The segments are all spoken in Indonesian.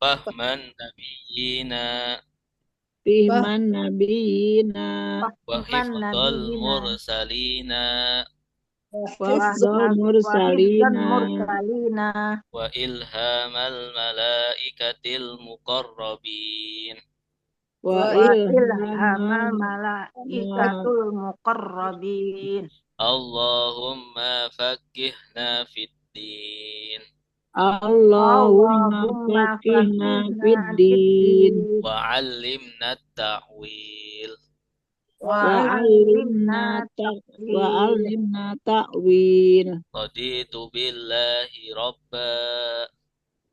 Fahman nabiyina Fihman nabiyina wa Fahman hifdzal nabiyina mursalina wafdal wa hifdzan mursalina mursalina wa ilhamal malaikatil muqarrabin. wa wa ilhamal ilhamal malaikatul muqarrabin. Allahumma faqqihna fid din Allahumma Allahumma faqihna faqihna fid din fid-din wa 'allimna ta'wil. wa wa alimna wa ta'wil. alimna ta'wil. Raditu billahi rabba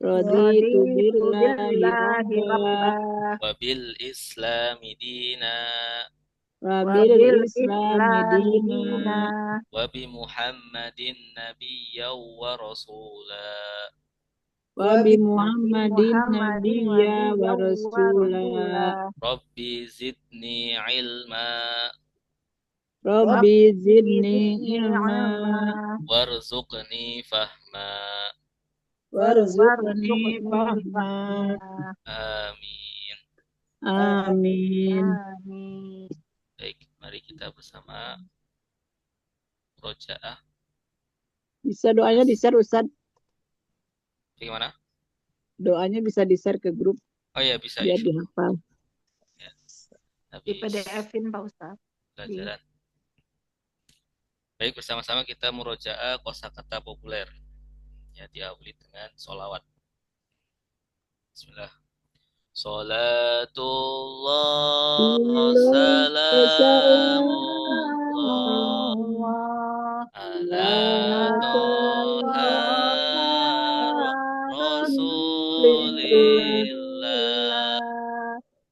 Raditu Raditu billahi billahi rabba rabbah wa bil islami dina wa wa bil bil islami islami dina dina wa bi Muhammadin nabiyyan wa rasula. wa bi wa bi Muhammadin Muhammadin nabiyya wa nabiyyan wa rasula. rasulah. Rabbi zidni ilma Rabbi Rabbi zidni zidni ilma ilma warzuqni fahma. warzuqni warzuqni fahma. fahma. Amin. Amin. Amin. Baik, mari kita bersama murojaah. Bisa doanya di-share Ustaz. Bagaimana? Doanya bisa di-share ke grup Oh ya, bisa biar insyaallah. dihafal. Ya, Di habis PDF-in Pak Ustadz. pelajaran. Baik, bersama-sama kita murojaah kosakata populer. Ya, diawali dengan sholawat. Bismillah. Salatullah salamullah Allah ala toha rasulillah. Rasulillah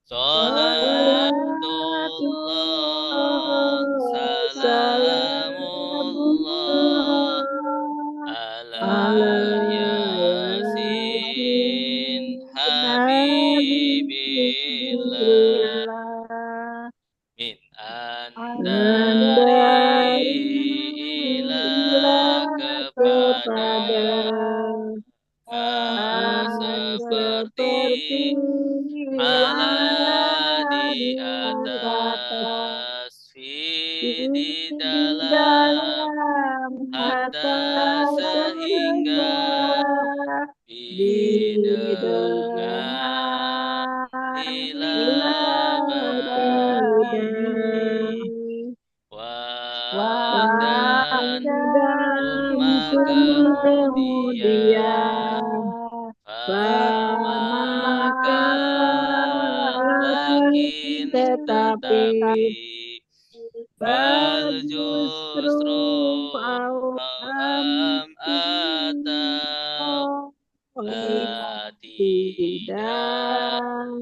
Salatullah salamullah Salamullah ala ala yasin habibillah Nabiillah min andari Andari ila kepada Kepada seperti seperti ala di ala di atas atas fi di di dalam dalam hatta hatta sehingga sehingga didengar dengan ila ila badi badi wadan wadan dan summa kemudian kemudian kemudian famaka Famakan lakin tetapi tetapi bal bal justru justru awam am atau oh, la tidak tidak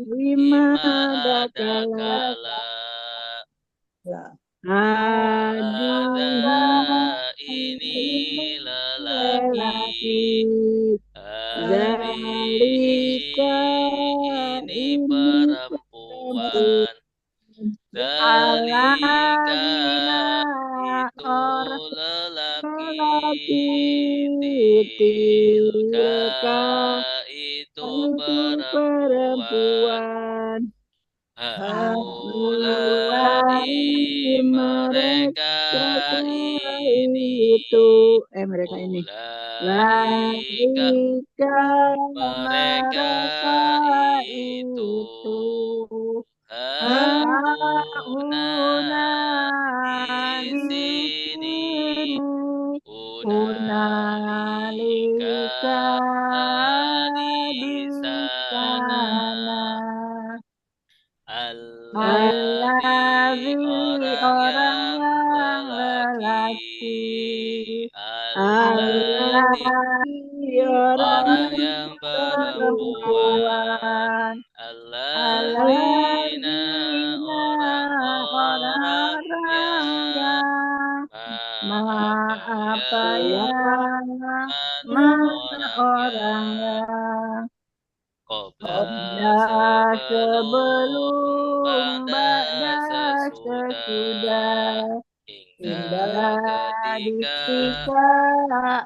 lima lima ada dakala kala ada ada ini lelaki lelaki zalika ini ini perempuan perempuan dalika Aladina itu orang lelaki lelaki tilka tilka itu itu perempuan perempuan haulai haulai mereka mereka ini itu mereka ini ulaika laika mereka mereka itu itu hauna hauna di di sini sini hunalika hunalika di di sana sana allazi Allazi orang orang yang yang lelaki lelaki allazi Allazi Allazi orang orang yang orang perempuan perempuan alladzina Alladzina orang-orang orang-orang yang yang apa apa yang yang mana mana orang orang yang yang qabla Qabla sebelum sebelum ba'da ba'da sesudah sesudah hingga hingga di ketika ketika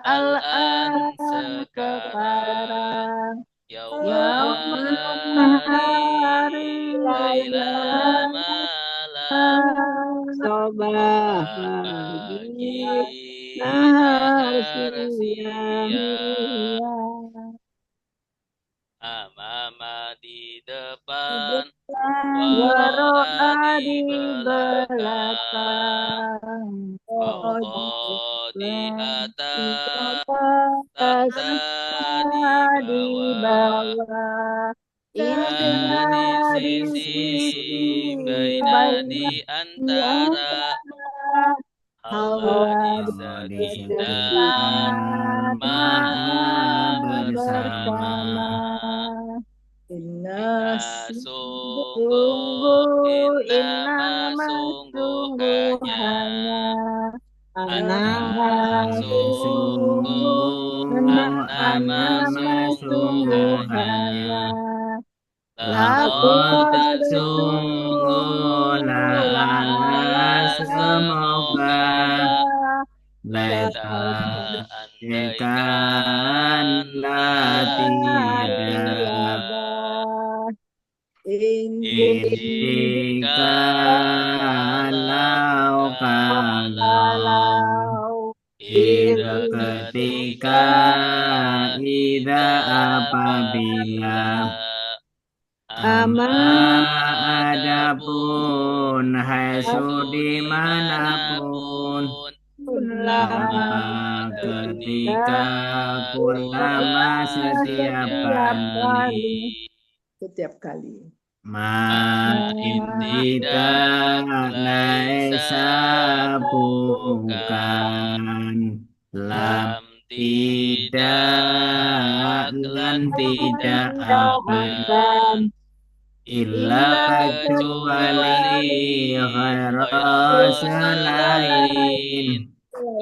al-an al-an sekarang sekarang Yawman hari Laila malam Sobah pagi pagi nahar nahar siang siang amama di depan waro'a wara di di belakang belakang Qadihata kata tahta di di bawah bawah dan inna di di sisi baina baina di di antara antara Allah Allah di di sekitar sekitar maha bersama bersama inna Inna sungguh inna sungguh sungguh hanya Annama sungguh Annama sungguh hanya Laqad Laqad sungguh sungguh semoga semoga Laita Ikan andaikan la tiada tiada Indika Kalau kalau Ida ketika Ida apabila Ama adapun Haisu haisu dimanapun dimanapun lama lama ketika kulama setiap setiap kali kali setiap kali Main tidak tidak laisa bukan lam Lam tidak tidak lan Lan tidak tidak akan illa Illa kecuali khairan selain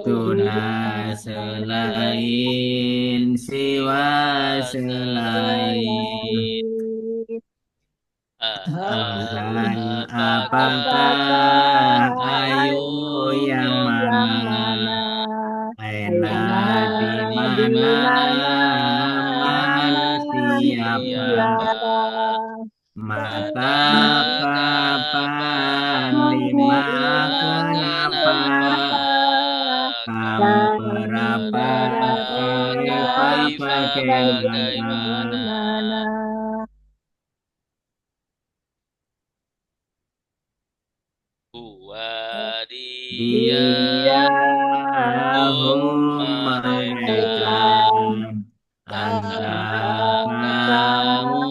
tuna selain siwa selain hal apakah ayu yang mana aina di mana man siapa mata kapan lima kenapa kam berapa kaifa bagaimana Huwa dia dia mereka antara kamu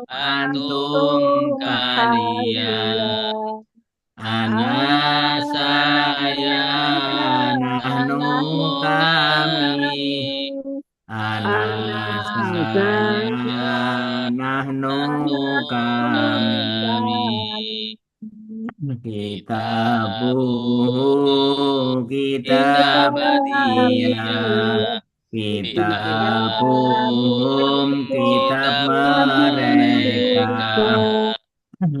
antum kalian ana saya nahnu kami ana saya nahnu kami kitabuhu kitab dia kitabuhum kitab mereka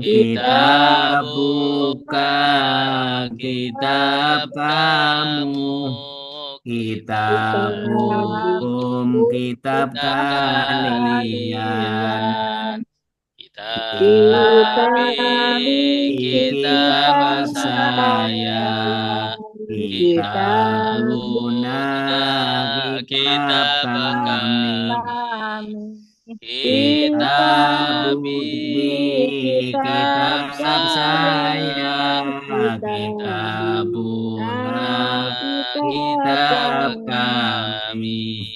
kitab buka kitab kamu kitab hukum kitab kalian Kitab kitab saya kitabuna kitab kami kitab kitab saya kitabuna kitab kami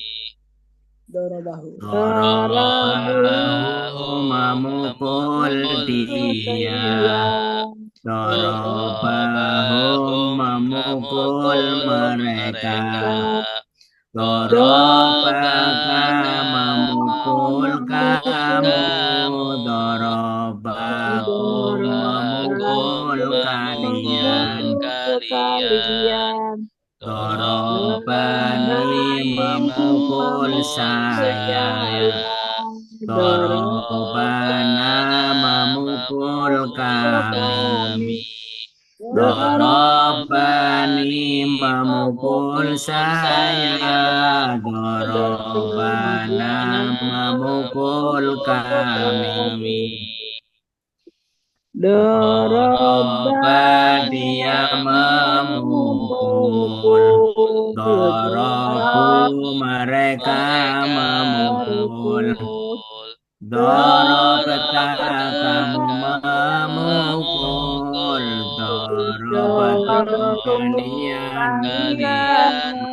Dorobahu memukul dia Dorobahu memukul mereka Dorobaka memukul kamu Dorobakum memukul kalian Dorobani memukul saya Dorobana memukul kami Dorobani memukul saya, dorobana memukul kami. Doroba dia memukul, dorobu mereka memukul, dorobeta kamu memukul, dorobatu kalian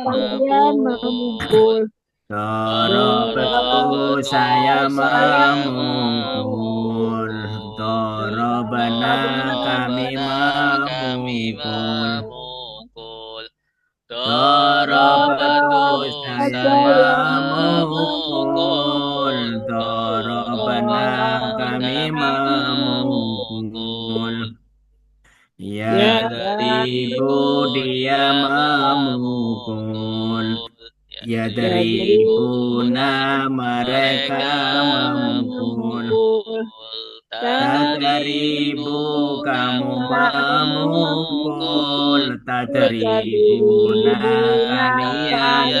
memukul, dorobetu saya memukul, dorobana kami memukul, dorobetu saya memukul, dorobana kami memukul. Ya teribu dia memukul, ya teribuna mereka memukul, tak teribu kamu memukul, tak teribuna kalian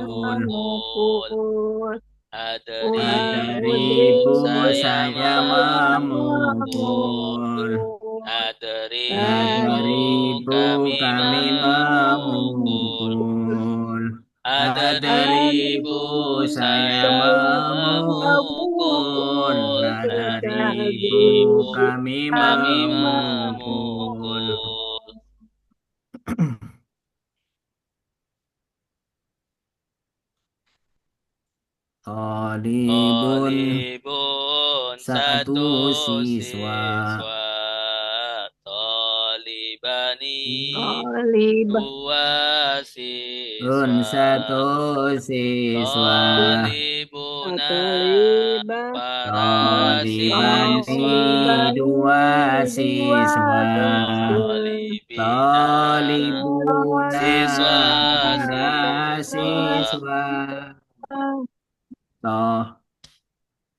memukul. Aderibu saya memukul, aderibu kami memukul, aderibu saya memukul, aderibu kami memukul. Tolibun satu siswa, tolibani dua siswa, satu siswa, tolibani dua siswa, tolibuna para siswa.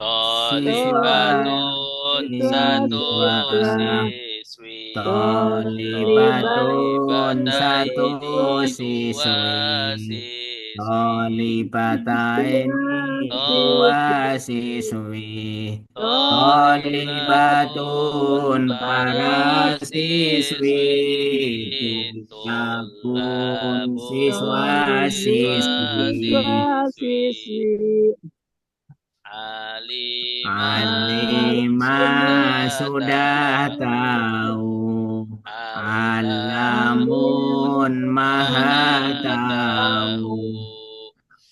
Tolibatun satu siswi, tolibatun satu siswi, tolibatain dua siswi, tolibatun para siswi, tulabun siswa siswi. Alimah sudah tahu, alamun maha tahu,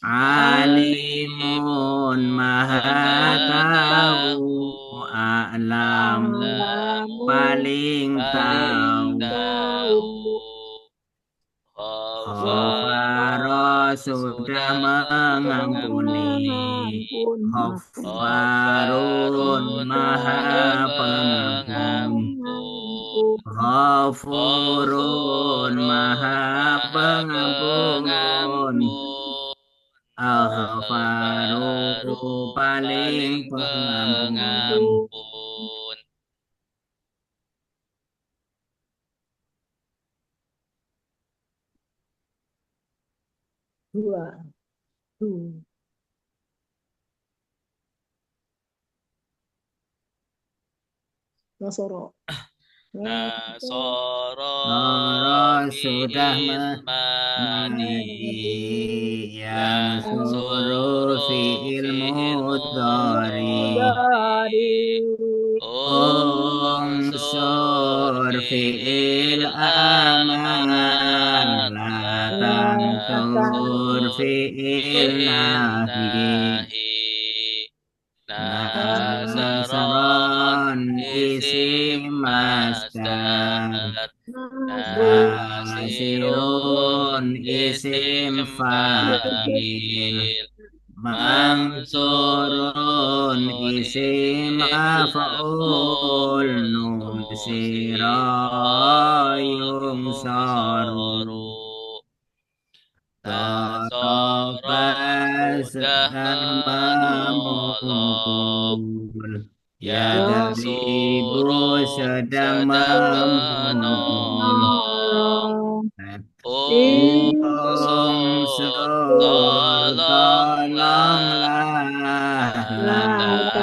alimun maha tahu, alam paling tahu. Ghafara sudah mengampuni, Ghafarun maha pengampun, Ghafurun maha pengampun, Al-Ghafaru paling pengampun. Dua. Nasoro. Nasoro sudah mandi, yang suruh fi'il mudhari, unsur fi'il amar, la tangkur fi'il nahi, nasaron isim masdar, nasirun isim fa'il, mansurun isim maf'ul, nusira yungsaru. Toroba sudah memukul, ya daribu sedang memukul, Unsur tolonglah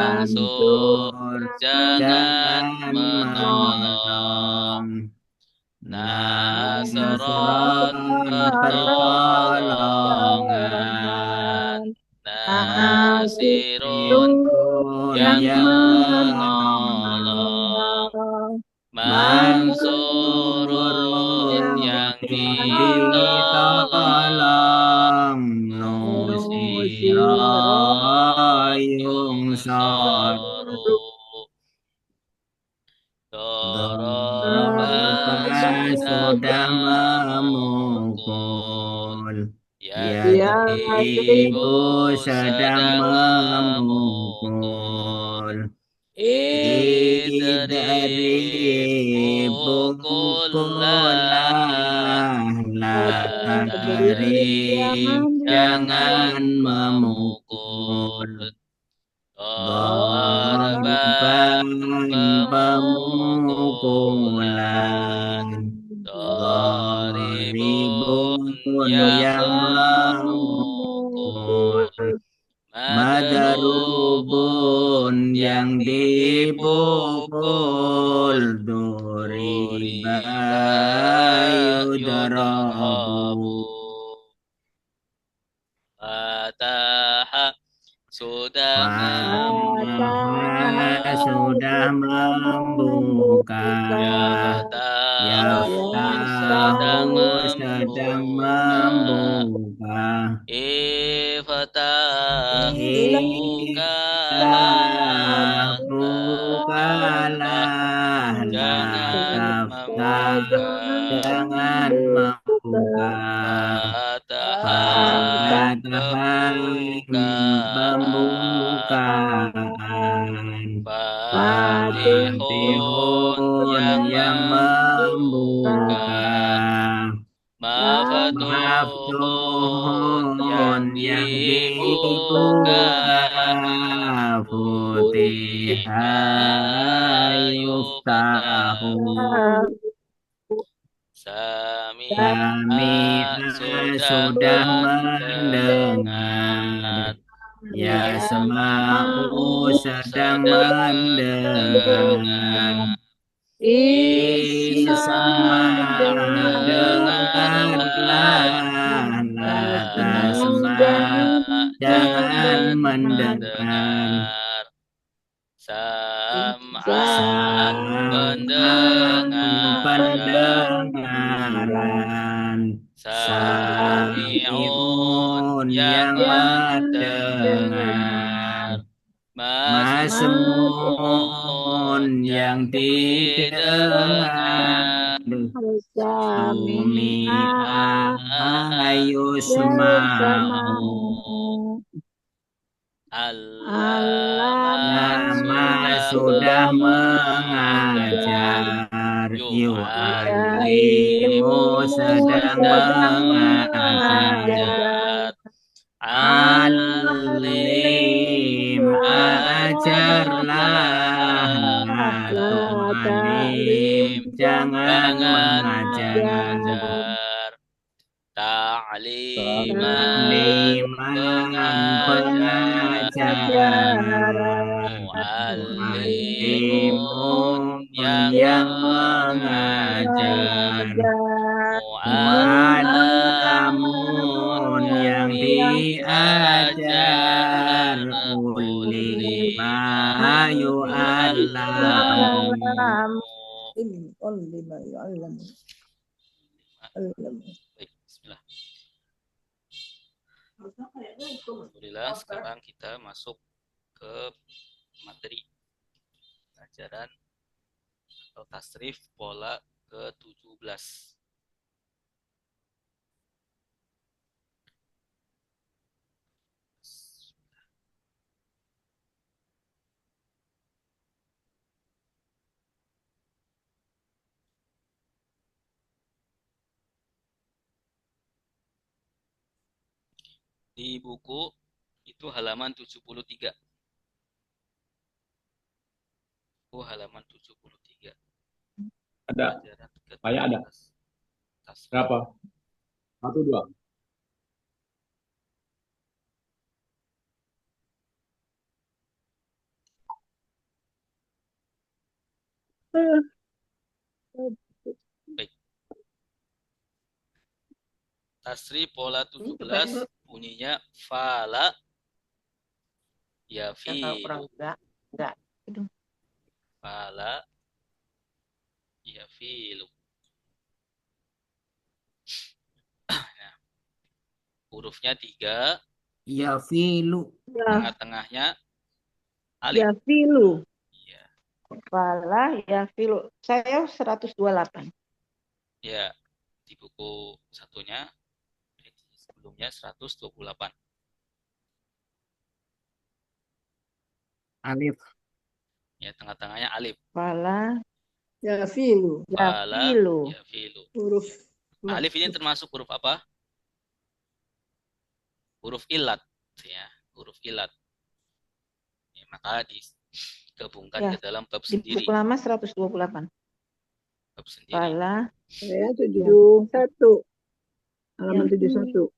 Langsur jangan jangan menolong. menolong. Nasron pertolongan. Nasirun Sirun yang yang menolong. menolong. Mansurun Mansurun yang yang ditolong. ditolong. Nusiro Nusira yungsoru. yungsaru. Doroba Doroba sudah sudah memukul. memukul. Yadribu Yadribu sedang sedang memukul. memukul. Idribu Idaribu kullah. kulah la Tadrib tadrib jangan jangan memukul. memukul. Dorban Dorban pemukulan. pemukulan. Doribun Doribun yang yang memukul. memukul. Madarubun Madarubun yang yang dipukul. dipukul. Duriba Duriba yudarabu. yudarabu. Fataha sudah Fataha membuka. sudah membuka. Yaftahu sedang Yaftahu sedang membuka. membuka. Iftahu bukalah. Iftah La bukalah la jangan taftah membuka. jangan membuka. Fatahan Fatahan pembukaan. pembukaan. Fatihun Fatihun yang yang membuka. membuka. Maftuhun yang Maftuhun yang dibuka. dibuka. Futiha Futiha yuftahu. yuftahu. Sami'a Sami'a sudah sudah mendengar. mendengar. Ya Sama'u Yasma'u sedang sedang mendengar. mendengar. Isma' Isma dengarlah. dengarlah la tasma' Tasma' jangan jangan mendengar. mendengar. Sam'an Sam'an pendengaran. pendengaran. Sami'un Sami'un yang yang mendengar. mendengar. Masmu'un Masmu'un yang yang didengar. didengar. Sumi'a Yusma'u. yusma'u. Allama Lama sudah sudah mengajar. mengajar. Yu'alimu Yu'allimu sedang sedang mengajar. mengajar. Alim Alim ajarlah la ajarlah. tu'alim jangan Jangan mengajar. mengajar. Ta'liman Takliman pengajaran. pengajaran. Muallimun Muallimun yang yang mengajar. mengajar. Mu'allamun Mu'allamun yang yang diajar. diajar. Ulima Ulima yu'allamu. yu'allamu. lima ya Allah. Baik, bismillah. Alhamdulillah, sekarang kita masuk ke materi pelajaran atau tasrif pola ke-17. Di buku itu halaman 73. Buku halaman 73. Ada. Pelajaran Saya ada. Tasrif. Berapa? Satu dua. Baik. Tasrif pola 17 bunyinya fala yafilu. Fala yafilu. Nah, hurufnya 3, Yafilu. tengah-tengahnya alif. Yafilu. Iya. Fala ya filu. Saya 128. Ya, di buku satunya sebelumnya 128. Alif. Ya, tengah-tengahnya alif. Fala Yafilu. ya Fala filu. yafilu. Huruf Alif ini termasuk huruf apa? Huruf ilat, ya, huruf ilat. Ya, maka digabungkan Ya, ke dalam bab di sendiri. buku lama 128. Bab sendiri. Fala saya 71. Halaman Ya. 71.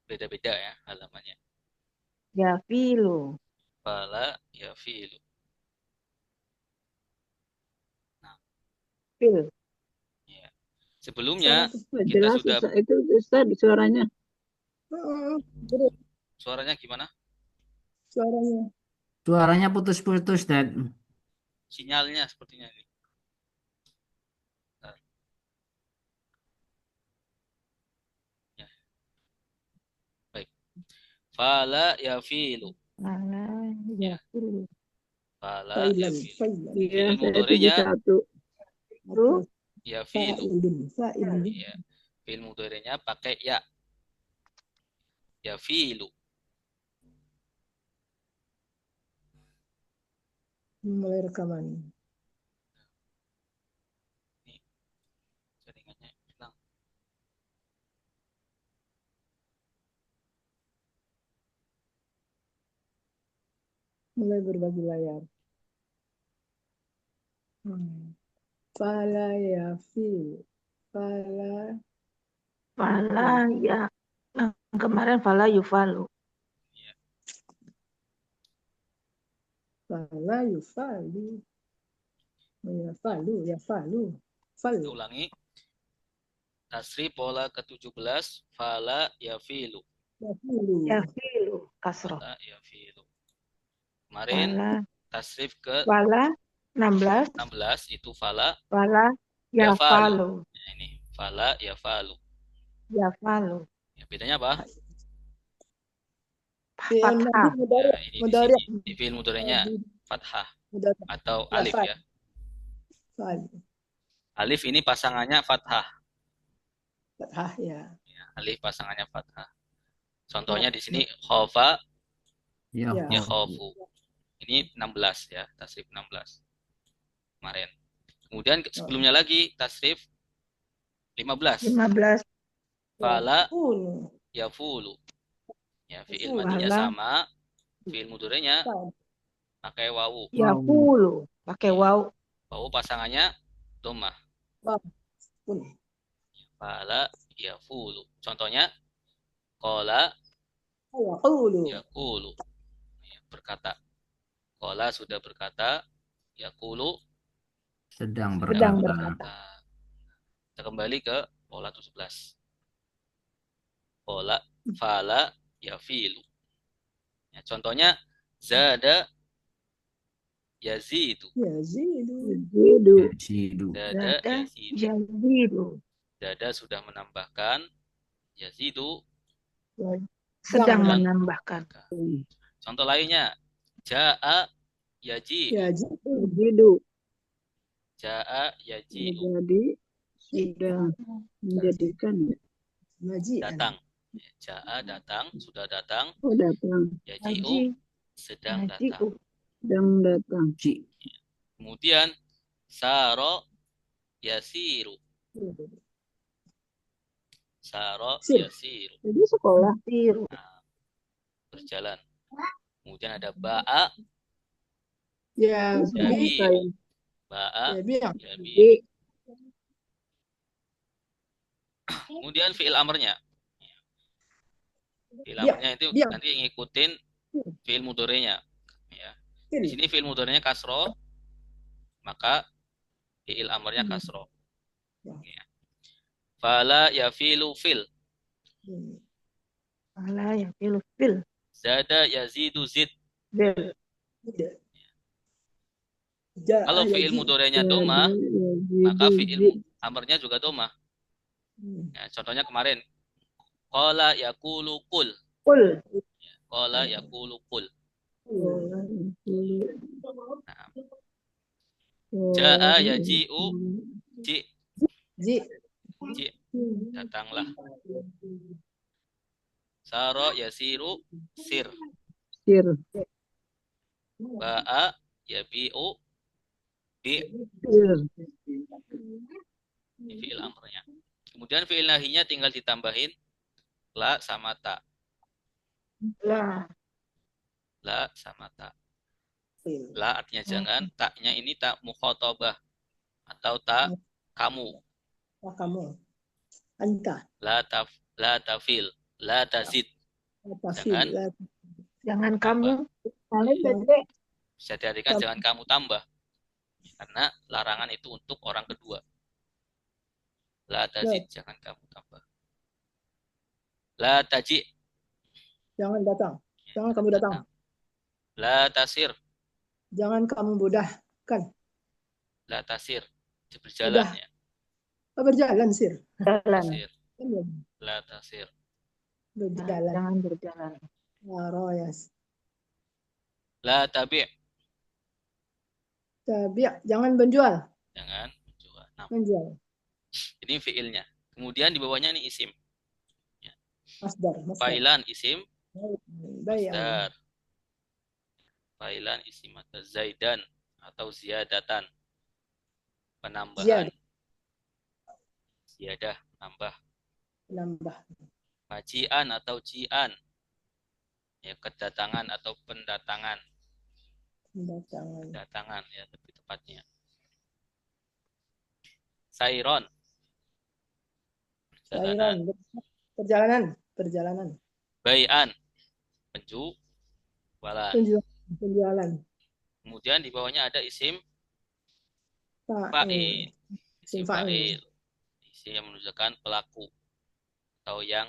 Beda-beda ya halamannya. ya filu. Fala yafilu. Fil. Ya. Sebelumnya kita Jelas sudah itu Ustaz suaranya. suaranya gimana? Suaranya. Suaranya putus-putus, Dad. Sinyalnya sepertinya ini. Bentar. Ya. Baik. Fala yafilu. Fala ya filu. Fala yafilu. Iya, Fi'il saya mudhari'nya 71. yafilu. Iya. Fi'il mudhari'nya pakai ya. Yafilu. Mulai rekaman. Ini jaringannya hilang. Mulai berbagi layar. Fala ya filu. Fala ya. Yang kemarin fala yufalu. Ya. Fala yufalu. Yafalu. Kita ulangi. Tasrif pola ke-17 fala yafilu. Yafilu. Kasroh. Fala yafilu. Kemarin Fala. tasrif ke Fala 16. 16 itu fala Fala yafalu. yafalu. Nah, ini fala yafalu. Yafalu. Ya, bedanya apa? Fathah. Ya, ini di sini di fi'il mudhari'nya fathah atau alif ya. Alif ini pasangannya fathah. Fathah ya. Ya, alif pasangannya fathah. Contohnya di sini khofa Ya, ya khofu. Ini 16 ya, tasrif 16. Kemarin. Kemudian sebelumnya lagi tasrif 15. 15. Fala yafulu. Ya, fi'il madinya sama, fi'il mudhari'nya pakai wawu. Yafulu. Pakai waw. Wawu pasangannya dhammah. Fala yafulu. Contohnya qala yaqulu. Ya, berkata. Qala sudah berkata, yaqulu sedang Sedang berkata. berkata. Kita kembali ke pola 17. Pola fala yafilu. Ya, contohnya zada yazidu. Yazidu. Zada yazidu. Yazidu. Dada sudah menambahkan, yazidu Sedang menambahkan. Contoh lainnya, ja'a yajidu. Yazidu. Ja'a yajidu. Jadi sudah menjadikan ya. Datang. Ja'a datang, sudah datang. Oh, datang. Yaji'u sedang datang. Sedang datang. Kemudian saro yasiru. Saro yasiru. Jadi sekolah. Nah, berjalan. Kemudian ada ba'a Ya, yabi'u. Ba'a yabi'u. Kemudian fi'il amrnya. Fi'il Dia. amrnya itu Dia. nanti ngikutin fi'il mudhari'nya. Ya. Di sini fi'il mudhari'nya kasro, maka fi'il amrnya kasro. Ya. Fala yafilu fil. Fala yafilu fil. Zada yazidu zid. Bil. Kalau fi'il mudhari'nya doma, maka fi'il amrnya juga doma. Ya, contohnya kemarin. Qala yaqulu qul. Kul. Qala yaqulu qul. Nah, Ja'a yaji'u ji. Ji. Ji. Datanglah. Saro yasiru sir. Sir. Ba'a yabi'u bi. Sir. Ini fi'il amrnya. Kemudian fi'il nahinya tinggal ditambahin la sama ta. La. La sama ta. La artinya jangan, taknya ini tak mukhatabah atau tak kamu. Kamu. Anta. La tafil, la tazid. Jangan. Jangan kamu. Bisa diartikan jangan kamu tambah. Karena larangan itu untuk orang kedua. La tazid, jangan kamu tambah. La taji. Jangan datang. Jangan kamu datang. La tasir. Jangan kamu mudahkan. La tasir. Berjalan ya. Berjalan sir. Jalan. Tasir. La tasir. Berjalan. Jangan berjalan. Royas. La tabi'. Tabi'. Jangan menjual. Jangan menjual. Nah, Menjual. ini fiilnya. Kemudian di bawahnya ini isim. Masdar. Failan isim. Bayan. Masdar. Failan isim atau zaidan atau ziyadatan. Penambahan. Ziyadah, menambah. Nambah. Majian atau jian. Ya, kedatangan atau pendatangan. Kedatangan ya lebih tepatnya. Sairon. Perjalanan. Bai'an. Penjualan. Penjualan. Kemudian di bawahnya ada isim fa'il. Isim fa'il. Isim yang menunjukkan pelaku atau yang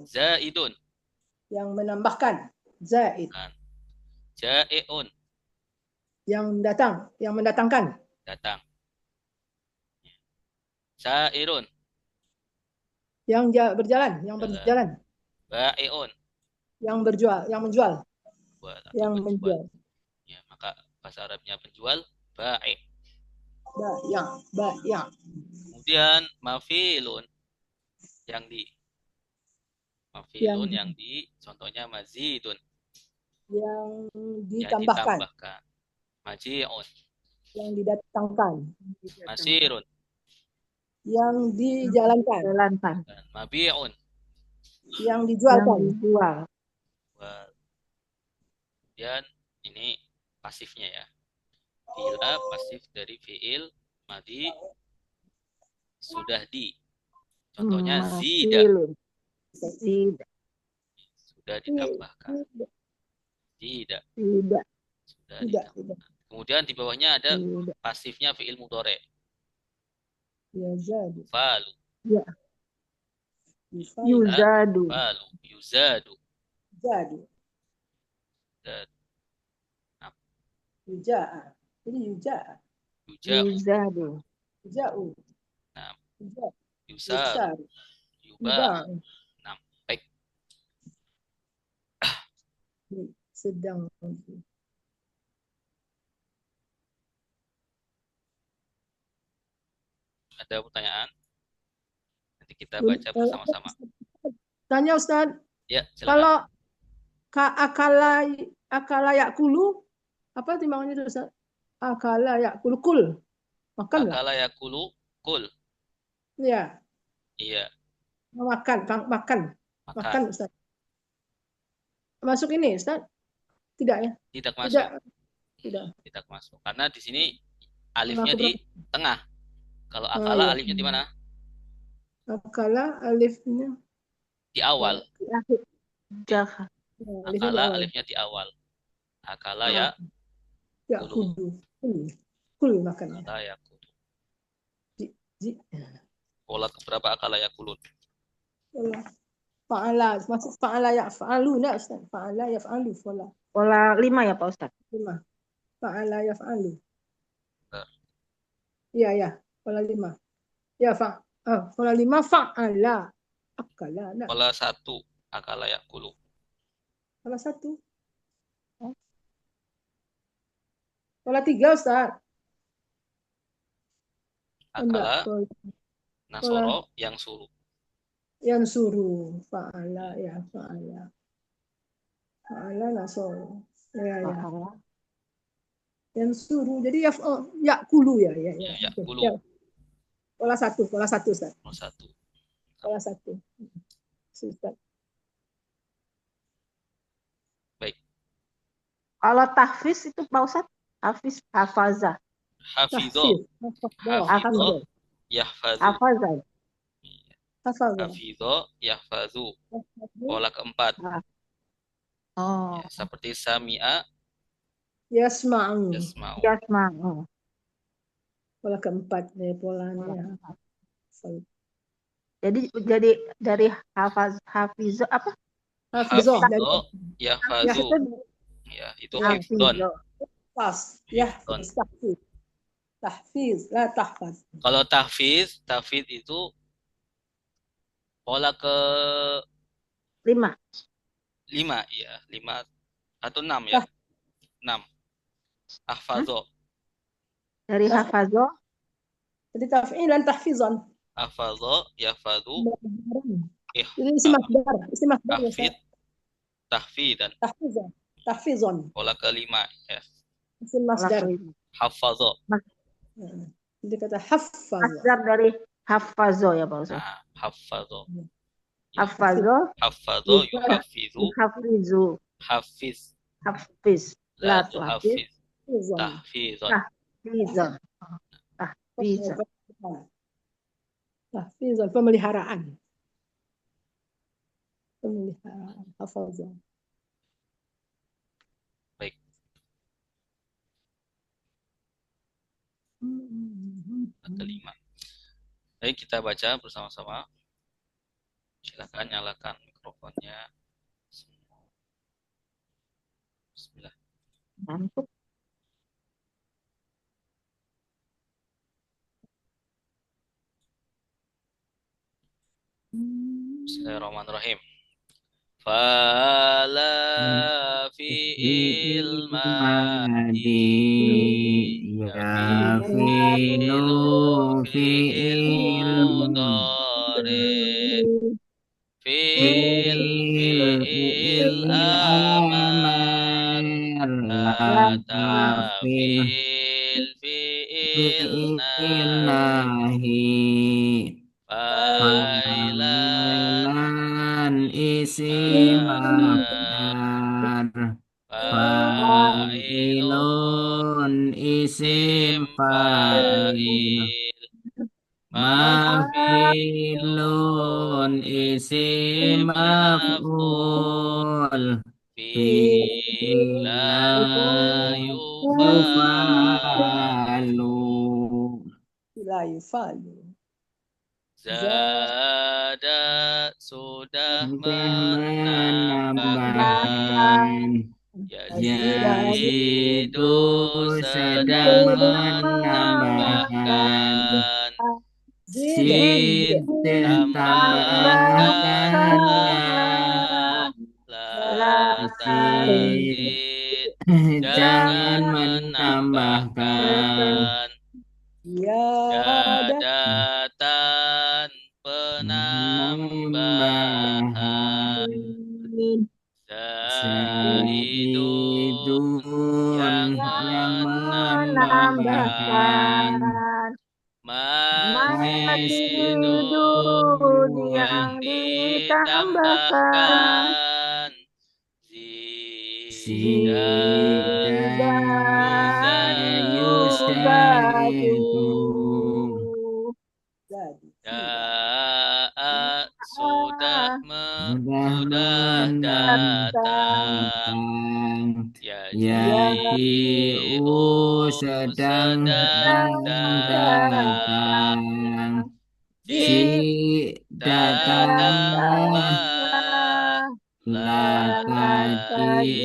zaidun. Yang menambahkan. Zaid. Ja'iun. Yang datang. Yang mendatangkan. Datang. Sairun. Yang berjalan. Yang berjalan. Ba'iun. Yang berjual. Yang menjual. Yang menjual. Ya, maka bahasa Arabnya penjual ba'i. Ba'. Kemudian mafilun yang contohnya mazidun yang ditambahkan. Maji'un. Yang didatangkan. Masirun. Yang dijalankan. Jalankan. Dan mabi'un. Yang dijualkan. Yang dijual. Kemudian ini pasifnya ya. Bila pasif dari fi'il madi sudah di. Contohnya zida. Sudah ditambahkan. Tidak. Sudah ditambahkan. Kemudian di bawahnya ada pasifnya fi'il mudhari'. Falu. Ya. Yuzadu. Falu. Yuzadu. Yuja'a. Ini yuja'a. Yuzadu. Yuja'u. Nah. Yusar. Yuba. Nah, baik. Sedang. Ada pertanyaan? Nanti kita baca bersama-sama. Tanya Ustaz. Ya, silakan. Kalau akala yakulu, apa timbangannya itu Ustaz? Akala yakulu kul. Makan nggak? Akala yakulu kul. Iya. Iya. Makan Ustaz. Masuk ini Ustaz? Tidak ya? Tidak masuk. Tidak. Tidak masuk. Karena di sini alifnya di tengah. Kalau akala ya. alifnya di mana? Akala alifnya Di awal. Di akhir. Jaha. alifnya di Akala awal. alifnya di awal. Akala Ah, ya ya kulu. kul makannya. Akala ya kulu. Ji. Pola keberapa akala ya kulun? Fa'ala masuk fa'ala ya fa'alu nak Ustaz. Fa'ala ya fa'alu pola. Pola 5 ya Pak Ustadz. Lima. Fa'ala ya fa'alu. Benar. Ya, pola 5. Ya pola 5 fa'ala. Akala nak. Pola 1 akala ya kulu. Pola 1. Pola 3 Ustaz. Akala Pola nasoro yang suruh. yang suruh fa'ala ya fa'ala. Fa'ala nasoro. Ya. Pahala. Yang suruh. Jadi ya kulu ya. Ya kulu. Ya. Pola 1 Ustaz. Pola 1. Pola 1. Ustaz. Baik. Kalau tahfiz itu Pak Ustadz, hafazah. Hafidho. Hafidho yahfazu. Hafazah. Hafidho yahfazu. Pola keempat. Oh. Ya, seperti sami'a Yasma'u. yasma'u. Yasma'u. Pola keempat nih polanya. Jadi dari hafiz apa? Hafizah. Hafidho yahfazu. Ya, itu hifdon. Pas. Ya, tahfiz. La tahfaz. Kalau tahfiz itu pola ke 5. 5 ya, 5 atau 6 ya. 6. Ahfadho. Dari hafazo. Jadi taf'ilan tahfizan. Ahfadho yahfadhu. Ini isi masdar Tahfid, tahfidan. Tahfizan. Pola ke-5 ya. Isim masdar. Hafadho. Jadi kata hafaz. Masdar dari hafazo ya Pak Ustadz. Nah, hafadho. Hafazo. Yuhafizu. Hafizu. Hafiz. Hafiz. La La tuhafiz. Tahfizan. Tahfizan. Tahfizan. Tahfizan. Tahfizan. Pemeliharaan. Hafazan. Baik. Kelima. Baik, kita baca bersama-sama. Silakan nyalakan mikrofonnya. Bismillah. Mantap. Bismillahirrahmanirrahim. Fala fi'il madi yafilu fi'il mudhari fi'il amar la fi'il nahi fa'ilan isim maf'ul. Fa'ilun isim fa'il. Maf'ilun isim maf'ul. Fi'la yufalu. La yufalu. Zada sudah menambahkan. Yazidu sedang menambahkan. Zid tambahkannya. La tazid Jangan menambahkan. Ziyadatan penambahan. Zaidun yang menambahkan. Mazidun yang ditambahkan. Zida yuzadu datang. Yaji'u sedang datang. Si datanglah la tadi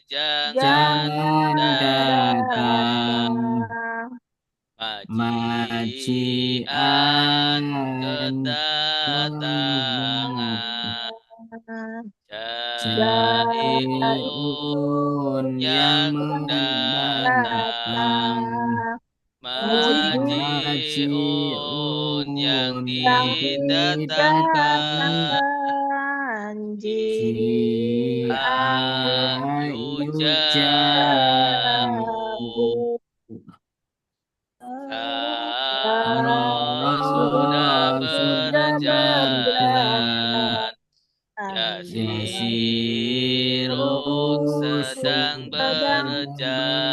jangan datang. Majian kedatangan. Jai'un yang datang. Maji'un yang didatangkan. Ji'ayu ja'u. Saro sudah berjalan. Yasirun sedang berjalan.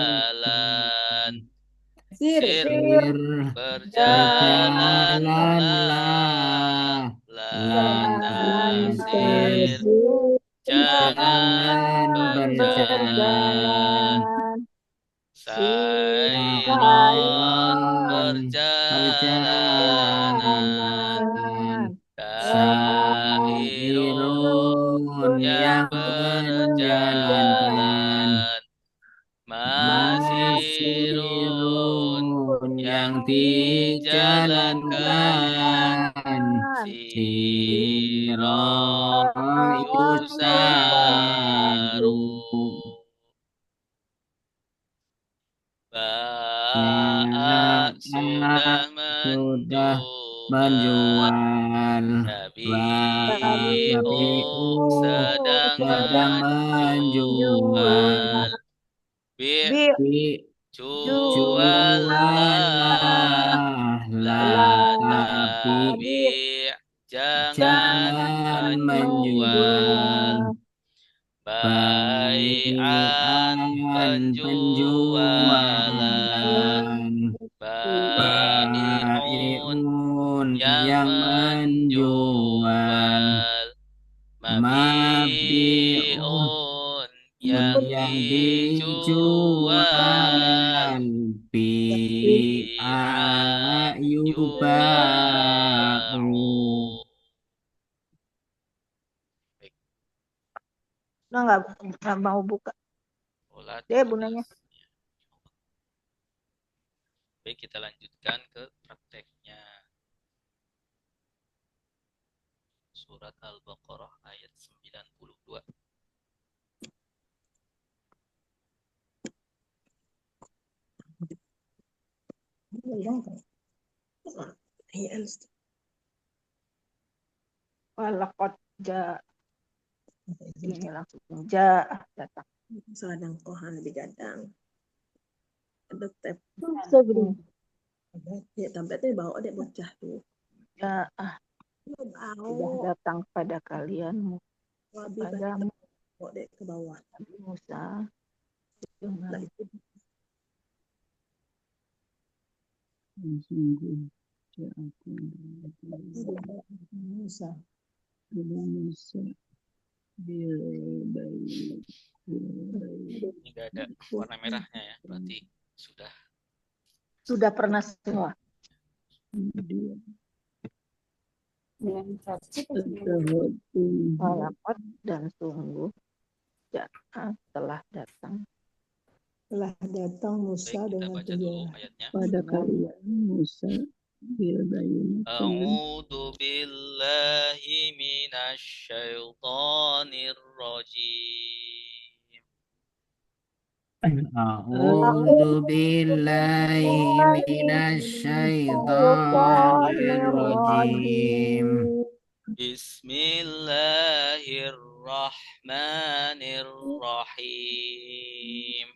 Sir berjalanlah. Tasir jangan berjalan. Sairon perjalanan. Sairun yang berjalan. Masirun yang dijalankan. Siro yusaru. Ba'a sudah menjual. Yabi'u sedang menjual. Jualah la tabi' jangan menjual. Bai'an penjualan. Bai'un yang menjual. Mabi'un yang dijual. Bi'a yuba'u. Nah, nggak mau buka. Deh bunanya. Baik, kita lanjutkan ke prakteknya. Surat Al-Baqarah ayat 92. Walaqad ja. Ini langsung ja datang. Sadang kohan digadang. Ada tep. Ya tampet teh bawa dek bocah tuh. Ya, sudah datang pada kalian padamu bawa dek ke bawah. Nabi Musa dengan Musa. Ini nggak ada warna merahnya ya, berarti sudah pernah semua. Walaqad dan sungguh telah datang Musa baik, kita dengan baca dulu ayatnya. pada kalian Musa bil bayyinati. A'udzu billahi minasy syaithanir rajim. A'udzu billahi minasy syaithanir rajim. Bismillahirrahmanirrahim.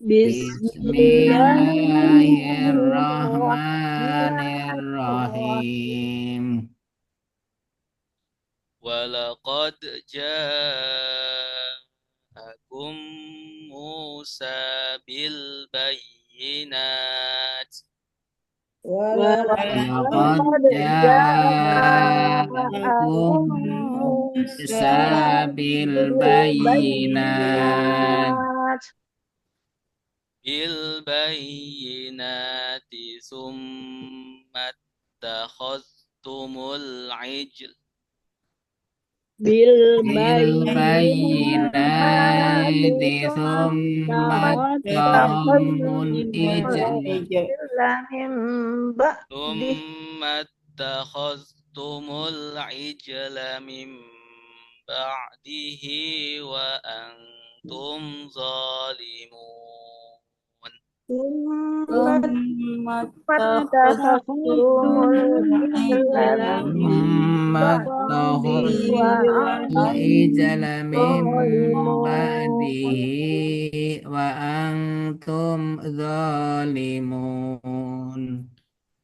Bismillahirrahmanirrahim. Walaqad ja'akum Musa bil bayyinat. Walaqad Laqad ja'akum Musa bil bayyinat bil bayyinati summa takhadtumul ijl bil bil bayyinati thumma takhadtumul ijli lahim ba'di thumma takhadtumul ijla min ba'dihi wa antum zalimun mattakhadtumul ijla min thumma ba'di wa takhadtumul ijla min zalimun. ba'dihi wa antum zalimun.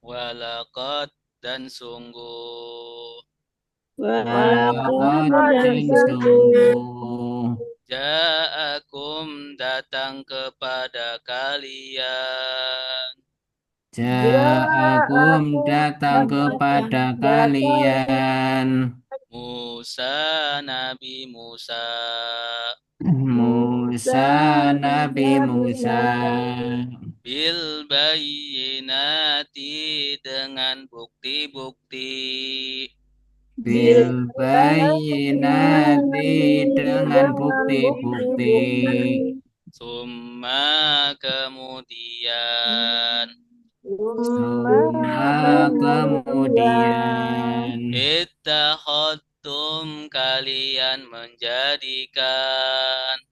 walaqad dan sungguh Walaqad dan Sungguh sungguh ja'akum datang kepada kalian Ja'akum datang kepada kalian Musa Nabi Musa Musa Nabi Musa bil bayyinati dengan bukti-bukti bil bayyinati dengan bukti-bukti summa kemudian Summa kemudian ittakhadtum kalian menjadikan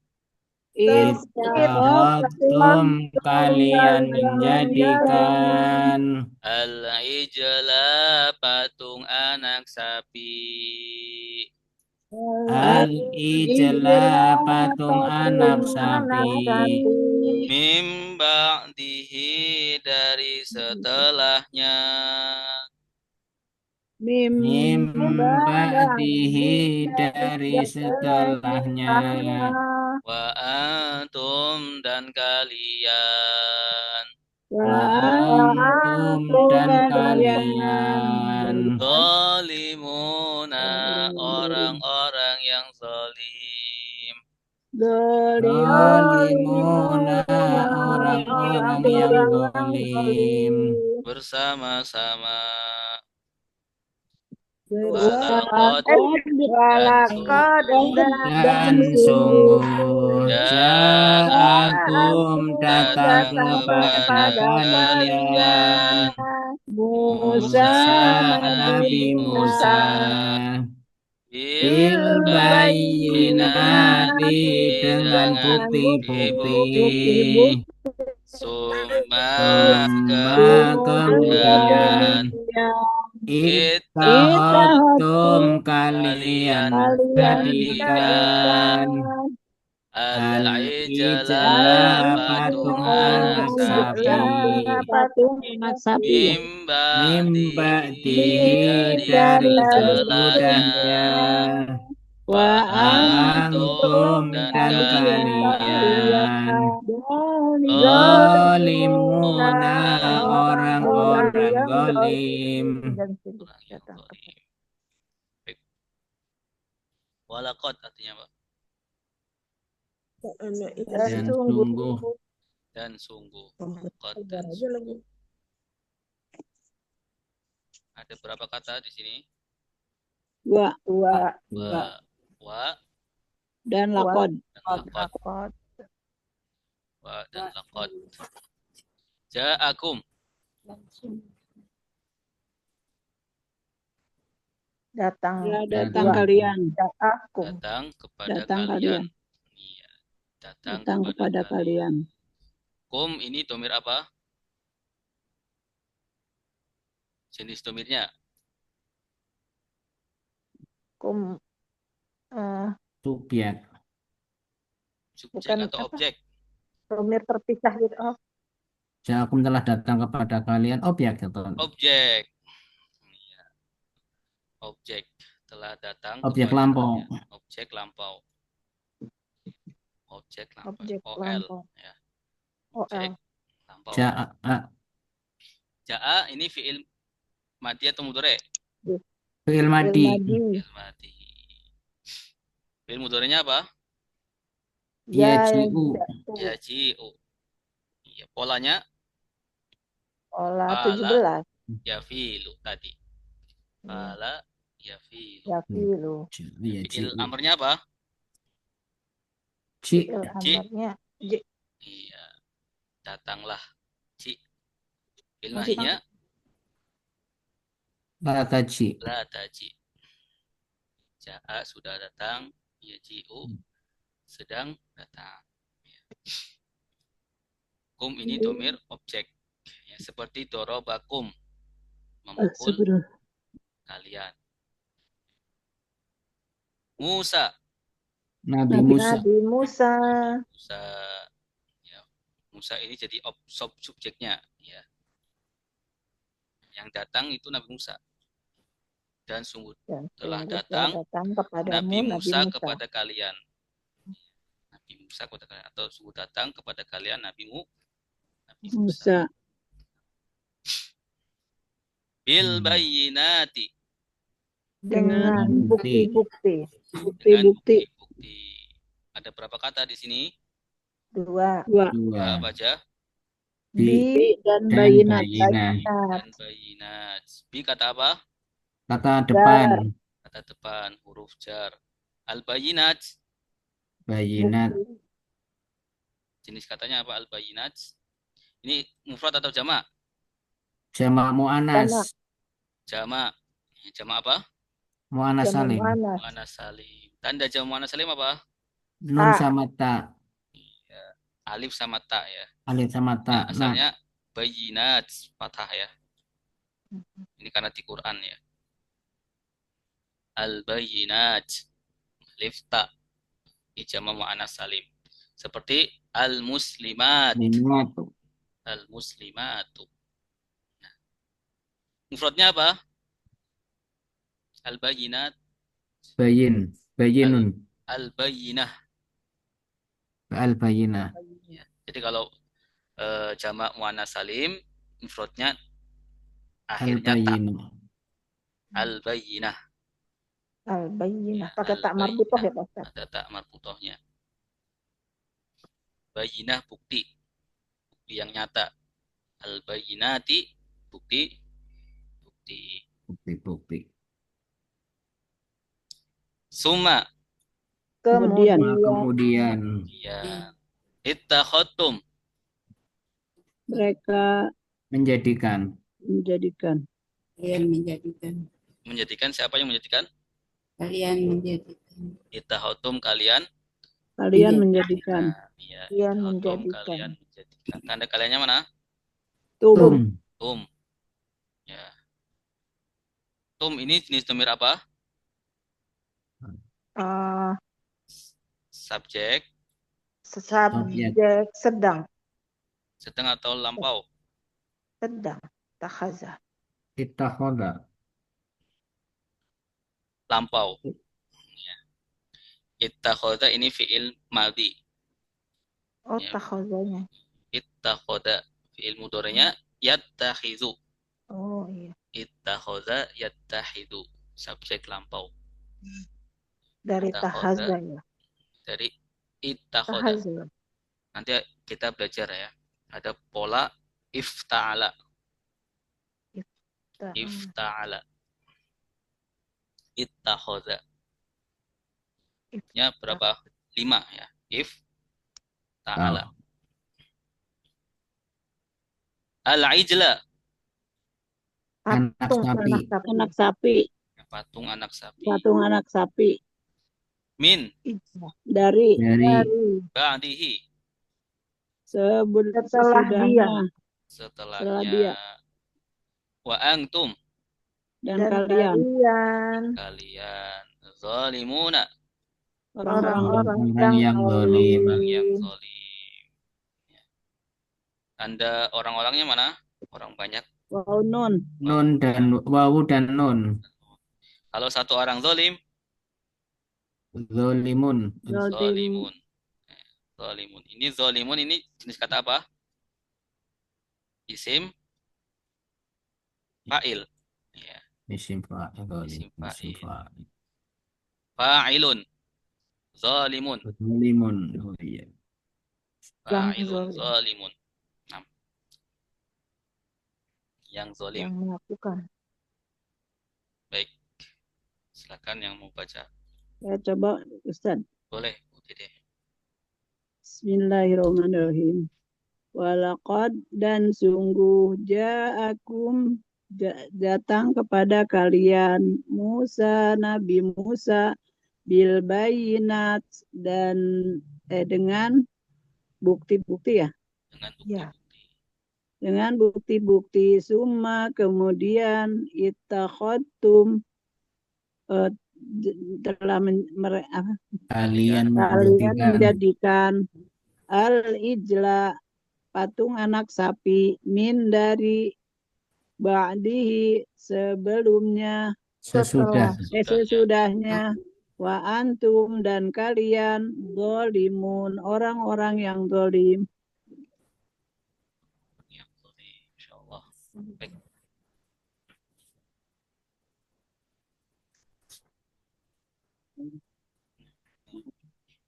Ittakhadtum kalian menjadikan al-ijla patung anak sapi Al-ijla patung anak sapi mim ba'dihi dari setelahnya Mim ba'dihi dari setelahnya wa antum dan kalian Wa antum dan kalian zalimuna orang-orang yang zalim Zalimuna orang-orang yang zalim bersama-sama Walaqad walaqad dan sungguh ja'akum datang kepada kalian Musa Nabi Musa bil bayyinati dengan bukti-bukti summa Summa kemudian ittakhadtum kalian jadikan al-ijla patung anak sapi mimba dari sesudahnya wa antum dan dan kalian zalimuna orang-orang zalim walaqad artinya apa? dan sungguh Dan sungguh qad dan sungguh. Ada berapa kata di sini? wa Dan dan lakod laqad. Wa dan laqad. Ja'akum datang kalian datang kepada kalian. Iya. Datang kepada kalian. Kum ini domir apa? Jenis domirnya kum subjek subjek bukan atau apa? objek? Domir terpisah gitu. Ja'akum telah datang kepada kalian objek atau Objek. Iya. Objek telah datang objek kepada lampau kalian. Objek lampau. Objek lampau. Objek OL lampau. ya. OL. Objek lampau. Ja'a Ja'a ini fi'il madi atau mudhari? Fi'il madi. Ilmadi. Fi'il madi. Fi'il mudhari'nya apa? Yaji'u. Yaji'u. Iya, polanya Olah fala 17. yafilu tadi. Fala yafilu. Yafilu. Fi'il Yaji'u. amrnya apa? Ci. Fi'il Ji. amarnya Iya, datanglah. Ci. Fi'il Masih nahinya La taji. la taji. Ja'a sudah datang, yaji'u sedang datang. Kum ini domir objek. Ya, seperti dorobakum, memukul Astagfirullah. kalian. Musa, Nabi Musa. Nabi Musa. Musa, ya, Musa ini jadi subjeknya, ya. Yang datang itu Nabi Musa. Dan sungguh Dan telah sungguh datang kepadamu Nabi Nabi Musa Musa. kepada kalian. Nabi Musa kepada kalian, atau sungguh datang kepada kalian Nabi Musa. Musa. Bil bayyinati, Dengan bukti. bukti-bukti. dengan Bukti-bukti. bukti-bukti. Ada berapa kata di sini? 2. Dua. Dua. Apa aja? Bi dan Dan bayinat. bayinah. Dan bayinat. Bi kata apa? Kata depan. Kata depan, huruf jar. Al bayinat, Bayinat. jenis katanya apa? Al bayinat. Ini mufrad atau jamak? Jamak mu'anas. Jamak. Jamak apa? Mu'anas salim. Mu'anas salim. Tanda jamak mu'anas salim apa? Nun sama ta. Ya. Alif sama ta ya. Alif sama Ya, ta. Nah, asalnya bayinat fathah ya. Ini karena di Quran ya. Al bayinat, alif ta. Ini jamak mu'anas salim. Seperti al muslimat. minat. Al muslimatu. Mufradnya apa? Al bayinat, Bayin. Bayinun. al bayinah. Al bayinah. Ya. Jadi kalau jamak muannas salim, mufradnya Al akhirnya ta. bayinah. Al bayinah. Al-Bayyinah. Ya, Pakai tak al-bayyinah. marbutoh ya Pak Ustaz? Ada tak marbutohnya. Bayinah bukti. Bukti yang nyata. Al bayinati bukti. Bukti. Bukti-bukti. Suma. Kemudian. Kemudian Ya. Ittakhadtum. Mereka menjadikan. Kalian menjadikan. Menjadikan siapa yang menjadikan? Kalian menjadikan. Ittakhadtum kalian. Kalian menjadikan. Ya. Kalian Ittakhadtum menjadikan. kalian menjadikan. Tanda kaliannya mana? Tum. Tum. Ya. Tum ini jenis domir apa? Subjek, Subjek sedang. sedang atau lampau? Sedang. Takhaza. Ittakhadha. Lampau. Ya. Ittakhadha ini fi'il madhi. Oh, Ya. takhazanya. Ittakhadha fi'il mudhari'nya yattakhidhu. Oh, iya. Ittakhadha yattakhidhu. Subjek lampau. Dari Takhaza. tahaza ya. Dari ittakhadha. Tahaza. Nanti kita belajar ya. Ada pola ifta'ala. Ifta'ala. Ittakhadha. Ya berapa? 5 ya. Ifta'ala. Al-ijla. Anak sapi. Anak sapi. Patung anak sapi. Patung anak sapi. Min. Dari. Ba'dihi. Setelah dia. Setelahnya. Wa antum. Dan kalian. Kalian. Zalimuna. Orang-orang yang zalim. Orang yang zalim. Tanda orang-orangnya mana? Orang banyak. Waw nun. Nun dan wawu dan nun. Kalau satu orang zalim, Zalimun. zalimun. Zalimun. Ini zalimun ini jenis kata apa? Isim Fa'il. Ya, Isim fa'il. isim Isim fa'il. fa'il. Fa'ilun. Zalimun. Zalimun. Oh iya. Yang Fa'ilun zalim, zalimun. Nah, yang zalim. yang melakukan. Baik, silakan yang mau baca. Ya, coba Ustaz. Boleh, deh. Bismillahirrahmanirrahim. Walaqad dan sungguh ja'akum datang kepada kalian Nabi Musa bil bayinat dan dengan bukti-bukti ya. Dengan Ya. bukti-bukti. Dengan bukti-bukti summa kemudian ittakhadtum telah Kalian kalian menjadikan menjadikan al-ijla patung anak sapi min dari ba'dihi sebelumnya sesudah sesudahnya wa antum dan kalian zalimun orang-orang yang zalim. Yang zalim, insyaallah. Baik.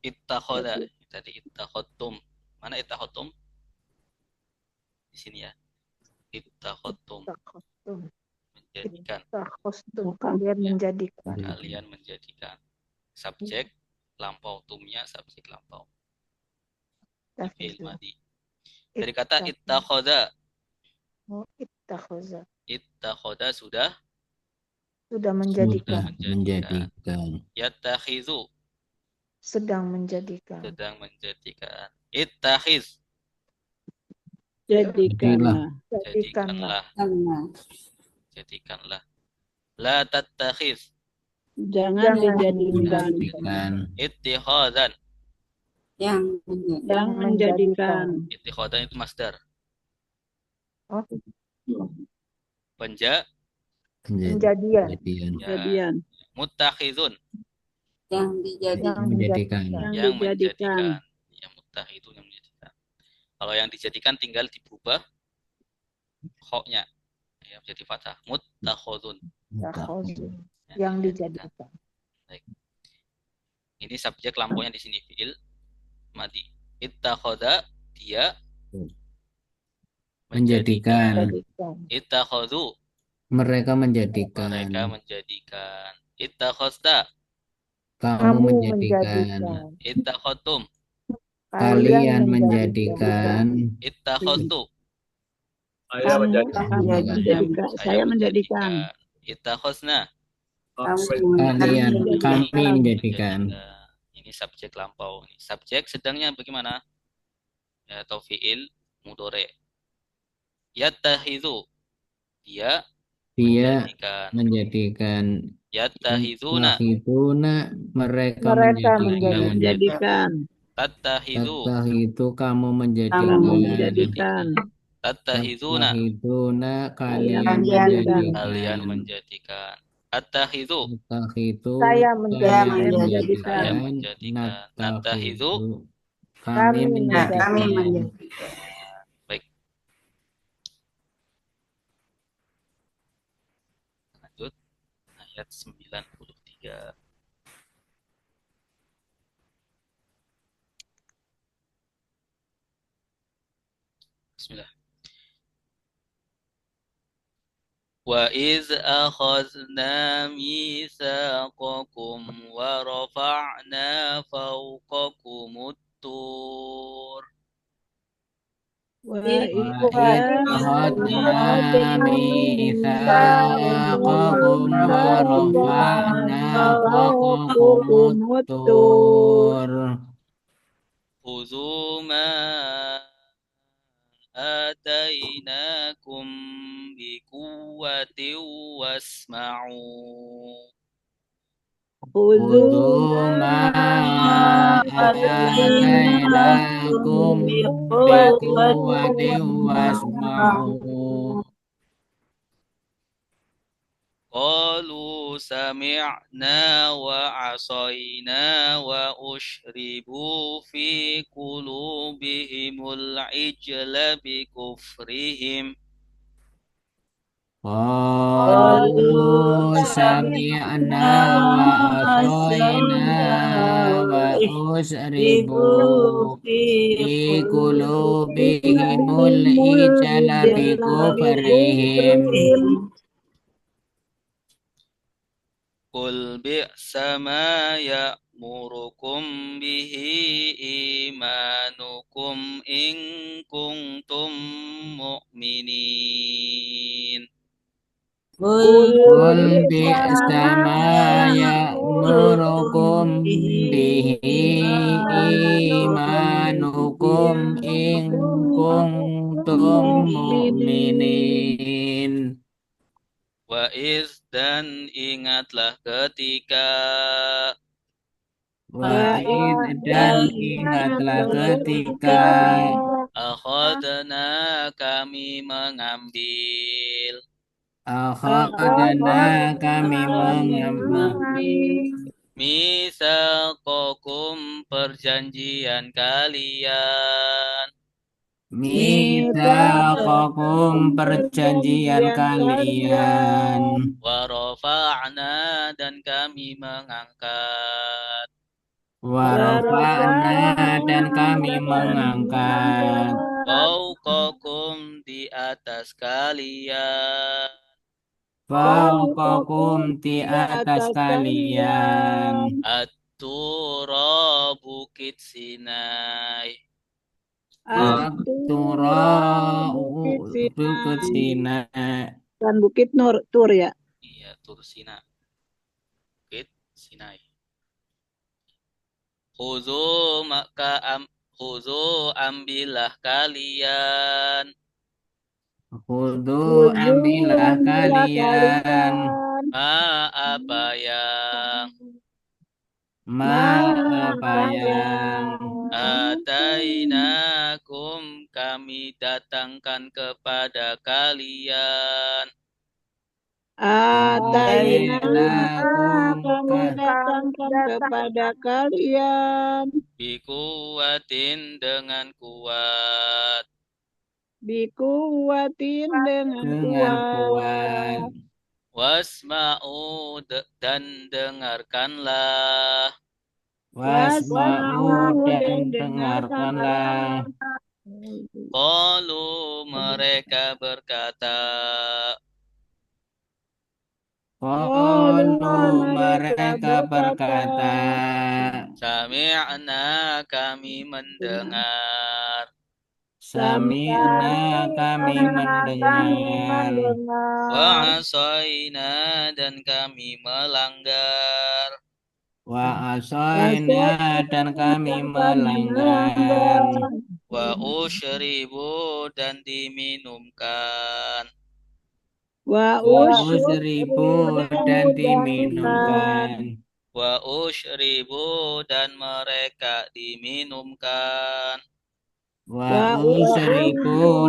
Ittakhoda. Tadi ittakhodtum. Mana ittakhodtum? Di sini ya. Ittakhodtum. Takhostum. Menjadikan. Takhostum. Kalian Ya. menjadikan. Kalian menjadikan. Subjek lampau tumnya, subjek lampau. Fi'il madi. Dari kata ittakhoda. Oh, ittakhoza. Ittakhoda sudah Sudah menjadikan. menjadikan. Yattakhizu. Sedang menjadikan. Sedang menjadikan. Ittakhiz. Jadikanlah. Jadikanlah. Jadikanlah. La tattakhiz. Jangan dijadikan. Menjadikan. Ittikhadzan. Yang Menjadikan. Ittikhadzan itu masdar. Oh, Kejadian. Kejadian. Muttakhizun. yang dijadikan. Menjadikan. Yang menjadikan. Ya, muttakhizun yang menjadikan. Kalau yang dijadikan tinggal diubah kho-nya. Ya, menjadi fathah. Muttakhizun. takhozun. Yang dijadikan. Baik. Ini subjek lampaunya di sini fi'il madi. Ittakhadha dia Menjadikan. Ittakhadhu Mereka menjadikan. Ittakhadha Kamu menjadikan. Ittakhadtum Kalian menjadikan. Ittakhadtu Saya menjadikan. Ittakhadna Kami menjadikan. Ini subjek lampau. Subjek sedangnya bagaimana? Ya, atau fi'il mudhari. Yattakhidhu dia menjadikan. Yattakhidhuna mereka menjadikan. Tattakhidhu kamu menjadikan. Menjadikan. Tattakhidhuna kalian menjadikan. Attakhidhu Saya menjadikan. Nattakhidhu kami menjadikan. Baik. Lanjut ayat 93. Bismillah. Wa iz akhadna mitsaqakum wa rafa'na fawqakumut tur. Wa akhadna mitsaqakum wa rafa'na fawqakumut tur. Khudzu ma atainakum biquwwatin wasma'u. Khudzu ma atainakum biquwwatin wasma'u. Qalu sami'na wa asayna wa ushribu fi qulubihimul ijla bi kufrihim. Qalu sami'na wa asaina wa usribu fi qulubihimul ijala bi kufrihim. Qul bi'sa ma ya'murukum bihi imanukum in kuntum mu'minin. Qul bi'sa ma ya'murukum bihi imanukum in kuntum mu'minin. Wa iz dan ingatlah ketika akhadna kami mengambil misaqakum perjanjian kalian wa rafa'na dan kami mengangkat fauqakum di atas kalian at-tura bukit Sinai Bukit Sinai. Dan Bukit Tur ya. iya Tur Sinai bukit Sinai Khuzu ambillah kalian apa yang atainakum kami datangkan kepada kalian Kami datangkan kepada kalian bikuwatin dengan kuat bikuwatin dengan kuat wasma'u dan dengarkanlah qalu mereka berkata sami'na kami mendengar wa asaina dan kami melanggar wa usyribu dan diminumkan wa usyribu dan mereka diminumkan fi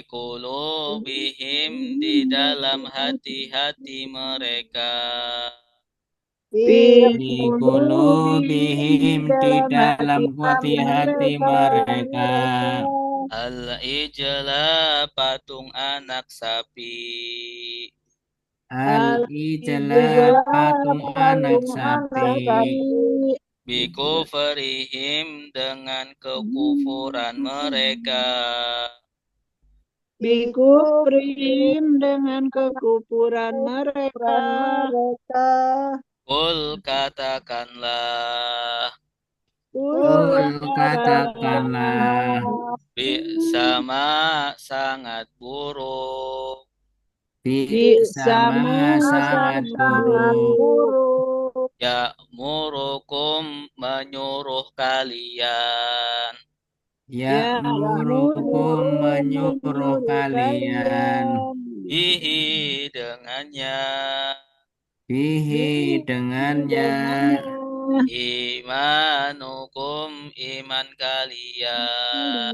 qulubihim di dalam hati-hati mereka al-ijla patung anak sapi bikufrihim dengan kekufuran mereka bikufrihim dengan kekufuran mereka. Qul katakanlah Bi'sama sangat buruk Ya murukum menyuruh kalian Bihi dengannya Imanukum iman kalian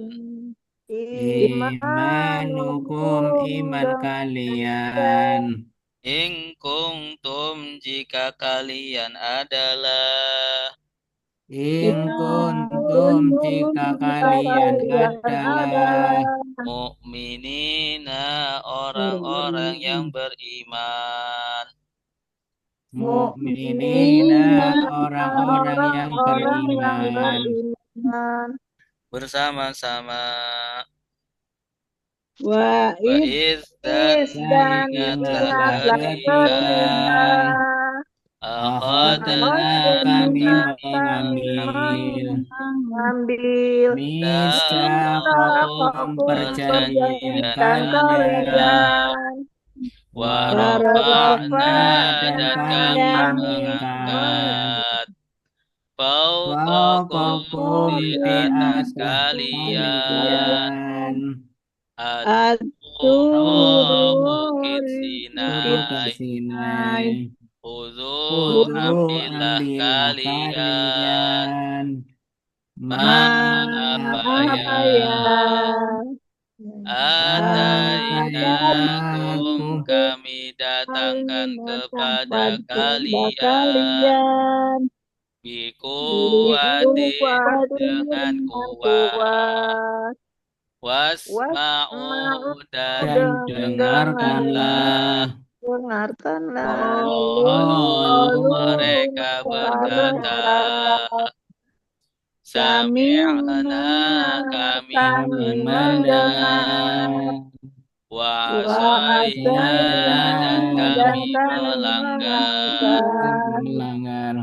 In kuntum jika kalian adalah Mu'minina orang-orang yang beriman. Mu'minina orang-orang yang orang yang beriman. beriman. Bersama-sama. Wa id Dan Dan ingatlah ingatlah ketika ketika Akhadna kami mengambil mengambil misaqakum perjanjian kalian warafa'na dan kami mengangkat fawqakum di atas kalian At-Turu Bukit Bukit Sinai. Sinai. Khudu ambillah kalian apa yang atainakum kami datangkan kepada kalian bikuwatin dengan kuat wasma'u dan dengarkanlah. Qalu mereka berkata, Sami'na kami mendengar, wa asaina dan kami melanggar,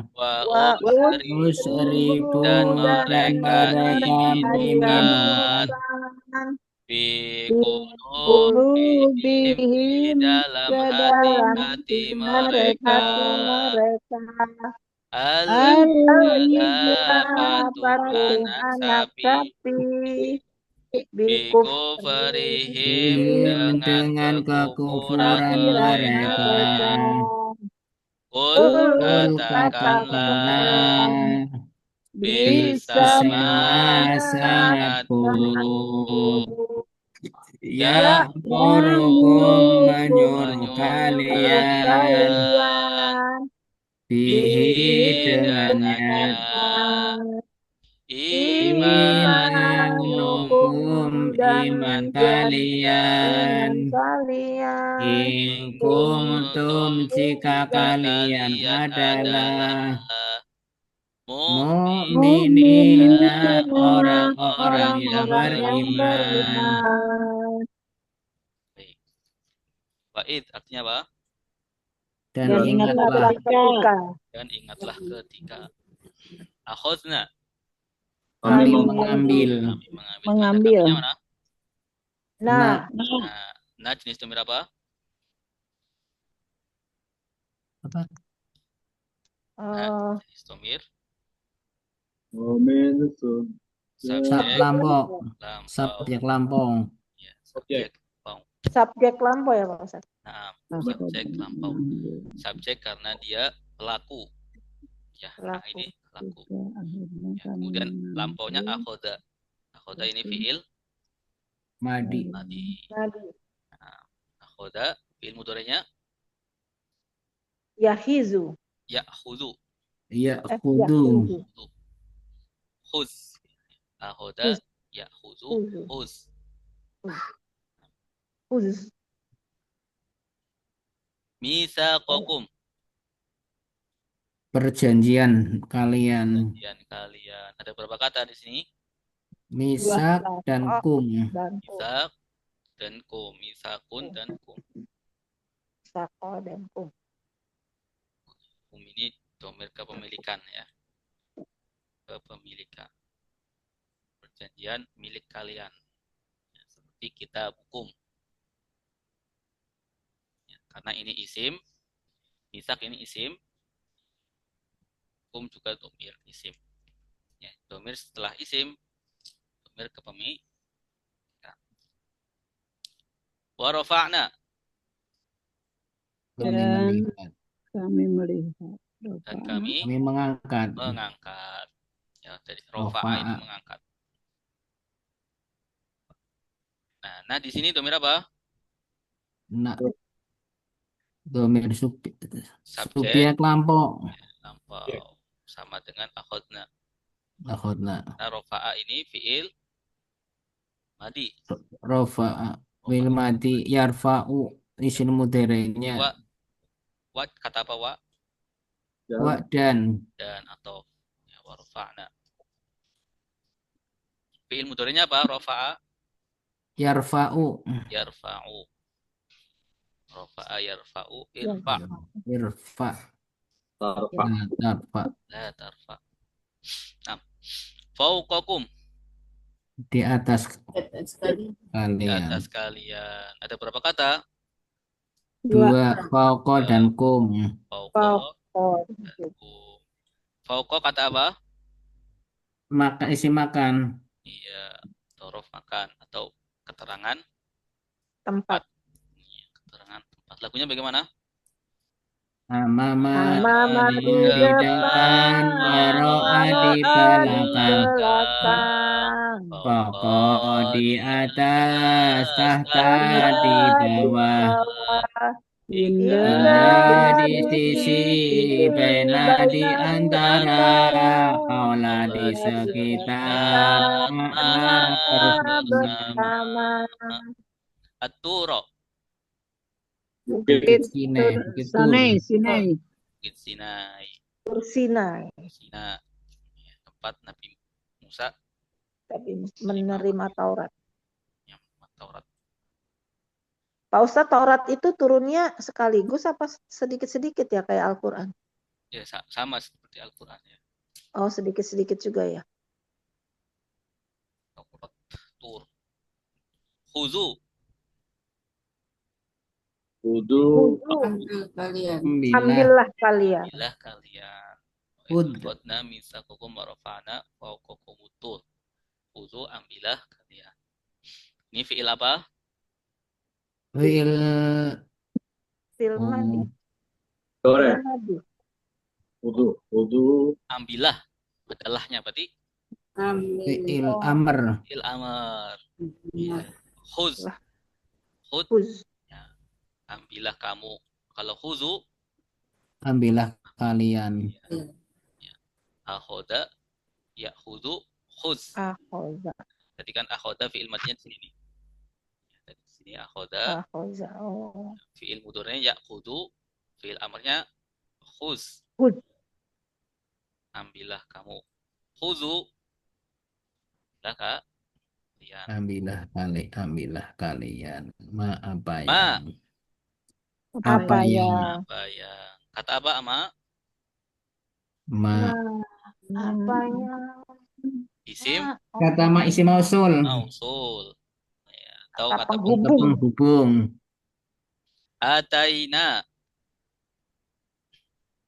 wa usrifu dan mereka diingat di qulubihim di dalam hati-hati mereka. Patung anak sapi bikufrihim dengan kekufuran mereka. Qul katakanlah bisa sangat buruk. Ya murukum menyuruh kalian bihi dengannya imanukum iman kalian in kuntum jika kalian adalah mu'minina orang-orang yang beriman. Baik. Wa'id artinya apa? Dan ingatlah ketika akhadna kami mengambil. Artinya mana? Nah, jenis domir apa? Jenis domir Subjek lampau. Ya, subjek lampau. Subjek lampau ya Pak Ustaz. Nah, subjek lampau. Subjek karena dia pelaku. Ya, nah ini pelaku. Ya, kemudian lampaunya akhoda. Akhoda ini fiil Madi. Nah, akhoda fiil mudhari'nya Yahizu. ya'khudhu. Ya'khudhu. Khuz. Akhoda ya'khudhu khuz. Mitsaqakum. Perjanjian kalian. Ada berapa kata di sini? Misak dan kum. Misak dan kum. Misakun dan kum. Sako dan kum. Kum ini domir kepemilikan ya. Kepemilikan. Perjanjian milik kalian. Ya, seperti kitab hukum. Ya, karena ini isim. Misak ini isim. Kum juga domir isim. Ya, domir setelah isim, domir kepemilikan. Wa rafa'na. Dan kami melihat. Dan kami mengangkat. Ya, dari rafa'a itu mengangkat. Nah, di sini domir apa? Nah, domir subjek lampau. Lampau. Sama dengan akhadna. Akhadna. Nah, rafa'a ini fi'il Madi. Rofa'a fil madi yarfa'u isim mudhari'nya Wa kata apa wa? wa dan atau ya, wa rafa'na. Fi'il mudhari'nya apa? Rafa'a, yarfa'u yarfa'u. Rafa'a, yarfa'u, irfa. irfa Tarfa. la tarfa La tarfa. Nah, fauqakum, di atas sekali. di kalian. atas kalian. Ada berapa kata? Dua fauqa dan kum. Fauqa Oh, dan kum. Fauqa kata apa? Maka isi makan. Iya, torof makan atau keterangan Tempat. Iya, keterangan tempat. Lagunya bagaimana? Amama Amama di di depan, waro'a di belakang. Fauqa di atas, tahta di bawah. Indah di sisi, bena di antara, haula di sekitar, ma'a bersama. At-Turo, Bukit Sinai, Bukit Tur. Sinai. Bukit Sinai. Sinai. Sinai. Ya, tempat Nabi Musa Tapi menerima Taurat. yang Taurat. Pak Ustadz, Taurat itu turunnya sekaligus apa sedikit-sedikit ya kayak Al-Quran? Ya, sama seperti Al-Quran ya. Oh, sedikit-sedikit juga ya. Taurat, Tur. Khuzu, Wudu. Ambil kalian. Ambillah kalian. bilah kalian. Hud. Qadna misakukum wa rafa'na fawqakum tur. Khuzu, ambillah kalian. Ini fi'il apa? Wil Silmadi. Sore. Silmadi. Wudu. Ambillah. Adalahnya berarti Fi'il Ambil. amr. fi'il amr. Ya. Khuz. Khud, Khuz. ambillah kamu. Kalau khuzu, Ambillah kalian. akhoda, ya khuzu, khuz. Akhoza. Jadi kan akhoda fi'il madinya di sini nih. Ya, di sini akhoda, Akhoza. Oh. fi'il mudhari'nya ya khuzu, fi'il amrnya khuz. Khuz. Ambillah kamu. Khuzu, lah kak. Kalian. Ambillah kalian. Ma apa Ma. yang? Apa yang? Apa ya? Kata apa ama? Ma. Apa yang? Isim Kata ma isi mausul. mausul. Ya, atau Kata kata penghubung. Penghubung. ataina.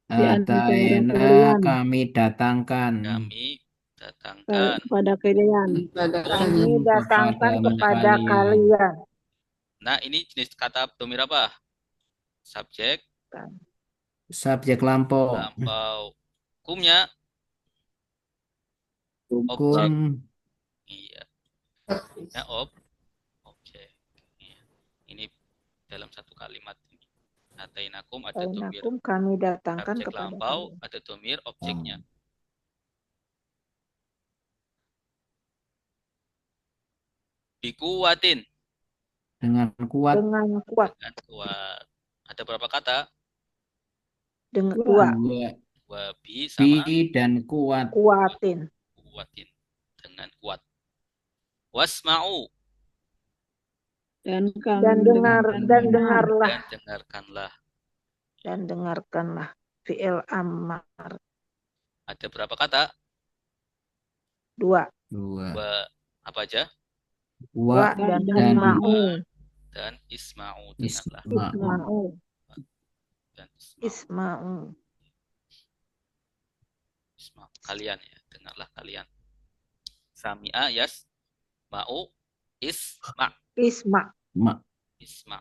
Di antara Ataina kalian. kami datangkan. Kami datangkan. Kepada kalian. Pada Kami kalian. datangkan kepada kalian. Nah, ini jenis kata domir apa? Subjek, Subjek lampau. lampau. Hukumnya Hukum. iya. Ya, objek. Iya. Ini dalam satu kalimat ini. Atainakum ada domir Atainakum kami datangkan subjek kepada lampau, kalian. ada domir objeknya. Bikuwatin, Dengan kuat. Dengan kuat. dengan kuat. Ada berapa kata? Dengan dua. Dua bi sama Bi dan kuat. Kuatin. kuatin, dengan kuat. Wasma'u, Dan dengarlah. dan dengarkanlah. Dan dengarkanlah. Fi'il amar. Ada berapa kata? Dua. Dua. Apa aja? Wa Dan dan isma'u. Dan isma'u, dengarlah. Isma'u. Dan Isma'u. isma'u. Kalian ya, dengarlah kalian. Sami'a yas ma'u isma. Isma. ma. Isma.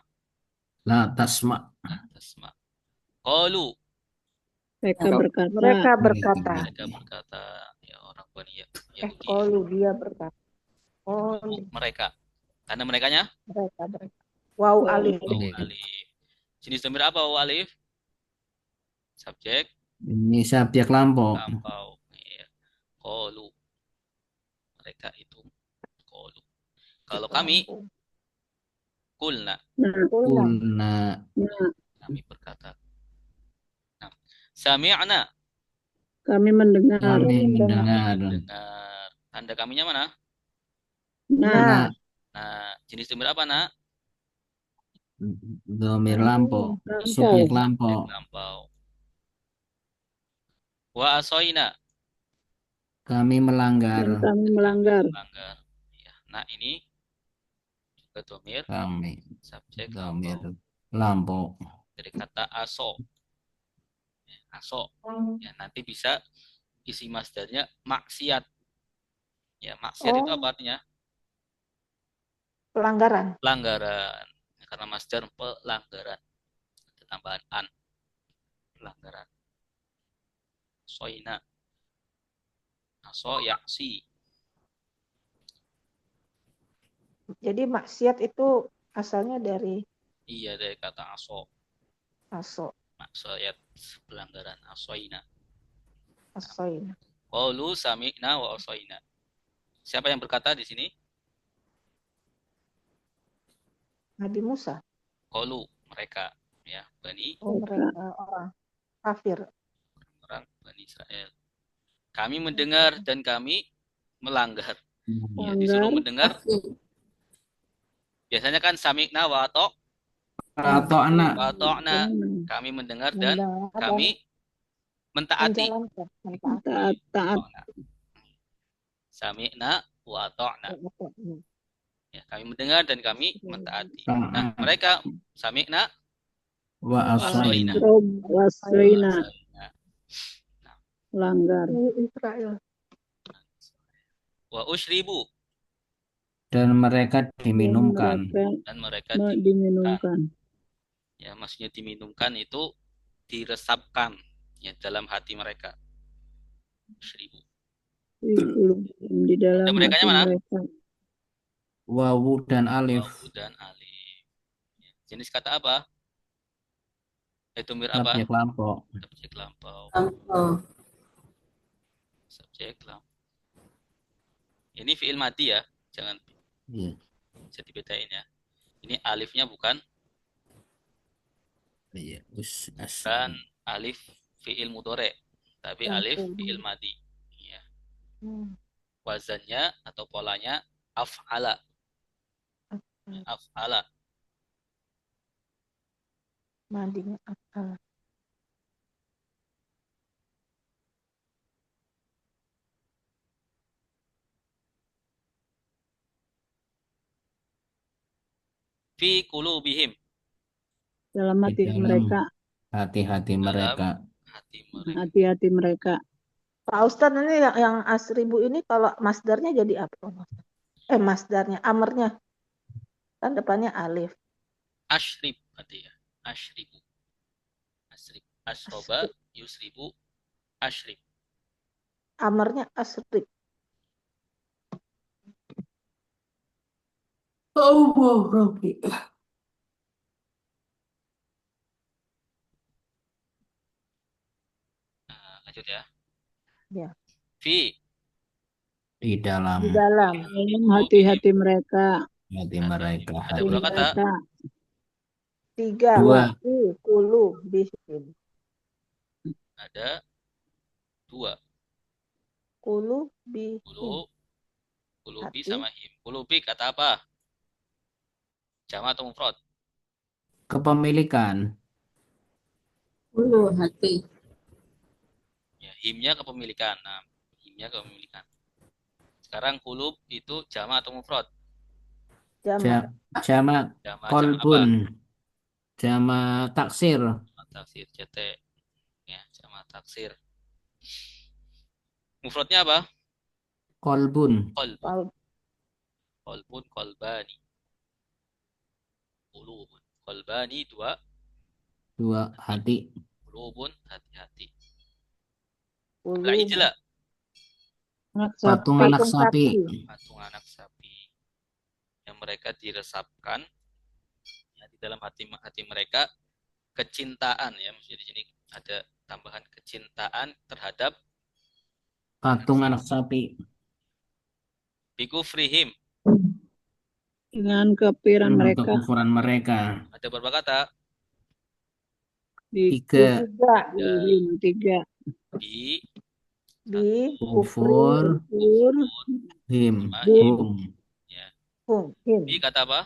La tasma. Tasma. Qalu, mereka berkata. Mereka berkata. mereka berkata, ya orang Bani Yahudi. Qalu dia berkata. Qalu. Mereka. Karena merekanya Mereka berkata. Wow alif. waw alif. Jenis domir apa waw alif? Subjek Ini subjek lampau. lampau. Iya. Qalu. Mereka itu qalu. Kalau Kami Kampung. kulna, Nah, Kulna. Kulna. nah, kami berkata. Nah, sami'na, kami mendengar. Kami mendengar. mendengar. mendengar. Tanda kaminya mana? Nah, Nah, Nah, jenis domir apa, Nak? Domir kami lampau. lampau. Subjek Subjek lampau. lampau. Wa asoina, Kami Dan melanggar. kami kami melanggar. melanggar. Ya. Nah, ini juga domir Kami subjek domir lampau. lampau. Dari kata aso. Aso. Ya, nanti bisa isi masdarnya maksiat. Ya, maksiat itu oh apa artinya? pelanggaran. Pelanggaran. Karena masdar pelanggaran. Ada tambahan an. Pelanggaran. Soina. Aso yaksi. Jadi maksiat itu asalnya dari Iya, dari kata aso. aso, Maksiat pelanggaran. Asoina. asoin. Qalu sami'na wa asoina. Siapa yang berkata di sini? Nabi Musa. Qalu, mereka. Ya, Bani, Oh Mereka. mereka orang kafir. orang Bani Israel. Kami mendengar dan kami melanggar. Ya, disuruh Melanggar. mendengar. Kafir. Biasanya kan sami'na wa Atau anak. ato'na. Kami Kami mendengar dan Mendengar dan kami mentaati. menjalankan, mentaati. taat. Sami'na wa ato'na. Ya, kami mendengar dan kami mentaati. Taat. Nah, mereka sami'na Wa wa asoina. asoina. Rob wasrina. Nah, Langgar. Israel. wa ushribu. Dan mereka diminumkan. Dan mereka Diminumkan. Ya, maksudnya diminumkan itu diresapkan ya dalam hati mereka. Ushribu. Di dalam Dan merekanya hati mana? mereka. Wawu dan alif. Wawu dan alif. Ya, jenis kata apa? Domir apa? Subjek lampau. Subjek lampau. Lampau. Subjek lampau. Ini fi'il madi ya, jangan Iya. bisa dibedain ya. Ini alifnya bukan Iya. bukan alif fi'il mudhari, tapi alif fi'il madi. Ya. Wazannya atau polanya af'ala. Af'ala. Madinya apa? Fi qulubihim. Dalam hati Di dalam mereka. hati-hati mereka. Hati mereka. Hati-hati mereka. Pak Ustadz ini yang asribu ini kalau masdarnya jadi apa? Masdarnya, amarnya kan depannya alif. Ashrib berarti ya. Ashribu. Asrib. Asroba yusribu ashrib. Amarnya asrib. Oh, Robi. Nah, lanjut ya. Ya. Fi Di dalam Di dalam Hati-hati mereka. hati mereka. ada Hati berapa kata? Mereka. 3 Dua. kulu bihim. Ada 2. Kulu bihim. Kulubi Hati. sama him. Kulubi kata apa? Jama atau mufrad? Kepemilikan. Ulu hati. Ya, himnya kepemilikan. Nah, himnya kepemilikan. Sekarang kulub itu jama atau mufrad? Jama. Jama Jama apa? kolbun. Jama taksir. Jama taksir CT. Ya, jama taksir. Mufradnya apa? Kolbun. Kolbun. Kolbun, kolbani. Kulubun. Kolbani 2. Dua hati. Kulubun hati-hati. Kulu. Lah ijla. Patung anak sapi. Patung anak sapi. Yang mereka diresapkan ya, di dalam hati mereka kecintaan ya, maksudnya di sini ada tambahan kecintaan terhadap Patung anak sapi. bikufrihim dengan kepiran Untuk mereka ukuran mereka. Ada berapa kata? di Tiga. Tiga. tiga Di Di Kufur, kufur him, sama Di him. hum. Ya. him. Di kata apa?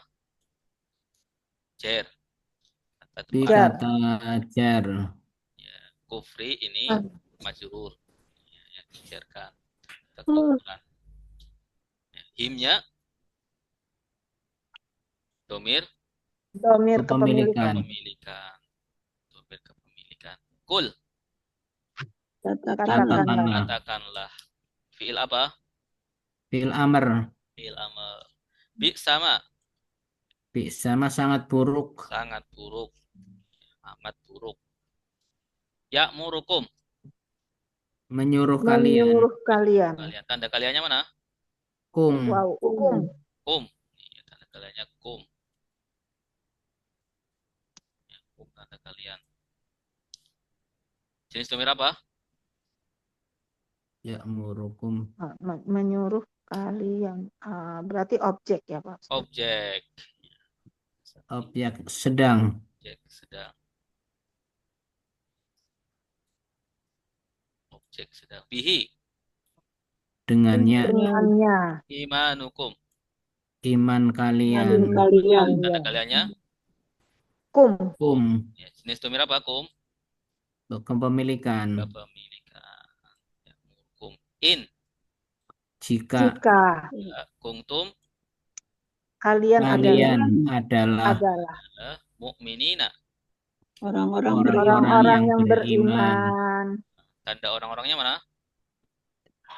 Jer. Kata Bi tempat. Jar. kata jar. Ya. Kufri ini Ah, majrur. Ya, yang dijerkan. Oh, Kekumpulan. Ya. Himnya domir Domir Kepemilikan. kepemilikan. kepemilikan. Domir kepemilikan. Kul. katakanlah Katakanlah. Katakanlah. Katakanlah. Fi'il apa? Fi'il amr. Fi'il amal. Bi sama. Bi sama sangat buruk. Sangat buruk. Amat buruk. Ya'murukum. Menyuruh kalian. Menyuruh kalian. Kalian. Tanda kaliannya mana? Kum. Wow, hukum. Kum. Iya, tanda kaliannya kum. Ya, kum tanda kalian. Jenis domir apa? Ya'murukum. Menyuruh kalian. Berarti objek ya Pak Ustaz? Objek. Objek sedang. Objek sedang. Objek sedang. Bihi. Dengannya. Dengannya. Imanukum. Iman kalian. kalian Tanda kaliannya? Kum. Kum. Ya, jenis domir apa? Kum. Kepemilikan. Kepemilikan. Ya'murukum. In. Jika Jika Kuntum kalian kalian adalah adalah mu'minina. orang-orang orang-orang yang beriman. beriman. Tanda orang-orangnya mana?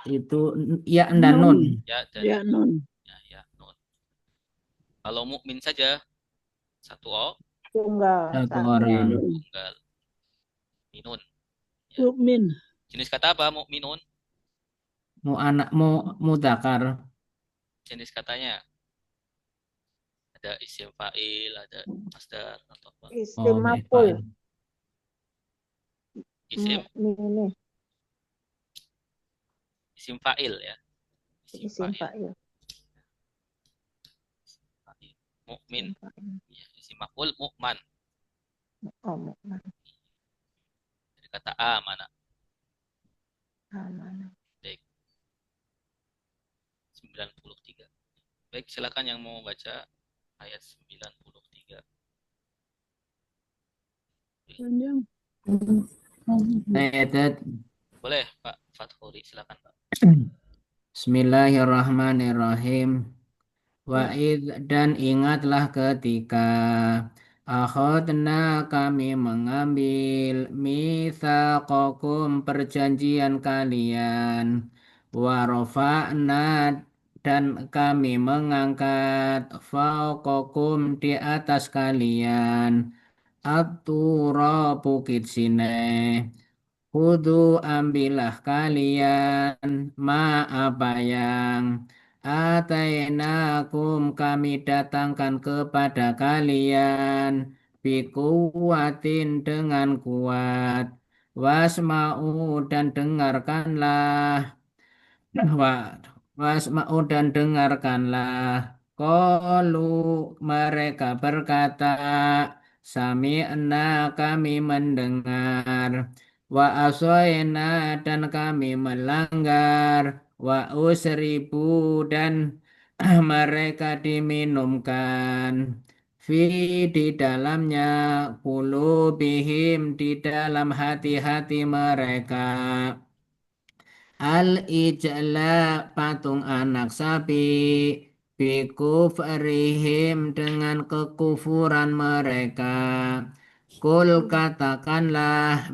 Itu ya dan nun. Ya dan ya nun ya nun. Kalau mukmin saja satu o Tunggal. Satu orang. tunggal. Minun. mukmin Jenis kata apa mukminun? Mu anak mu mudakar. Jenis katanya ada isim fa'il, ada masdar atau apa? Isim baik, maf'ul. Pak. Isim Ini isim fa'il ya. isim fa'il. Fa'il. Mukmin. Isim fa'il. Ya, isim maf'ul mukman. Oh, mukman. Dari kata amana. Amanah. 93. Baik, silakan yang mau baca ayat 93. panjang Ayat Boleh, Pak Fathuri, silakan, Pak. Bismillahirrahmanirrahim. Dan ingatlah ketika akhadna kami mengambil mitsaqakum perjanjian kalian wa rafa'na dan kami mengangkat fauqakum di atas kalian at-tura bukit Sinai. Khudu ambillah kalian apa yang atainakum kami datangkan kepada kalian bikuwatin dengan kuat wasma'u dan dengarkanlah wasma'u dan dengarkanlah qalu mereka berkata sami'na kami mendengar wa asoyna dan kami melanggar wa usribu dan mereka diminumkan di dalamnya qulubihim di dalam hati-hati mereka al-ijla patung anak sapi bikufrihim dengan kekufuran mereka. Kul katakanlah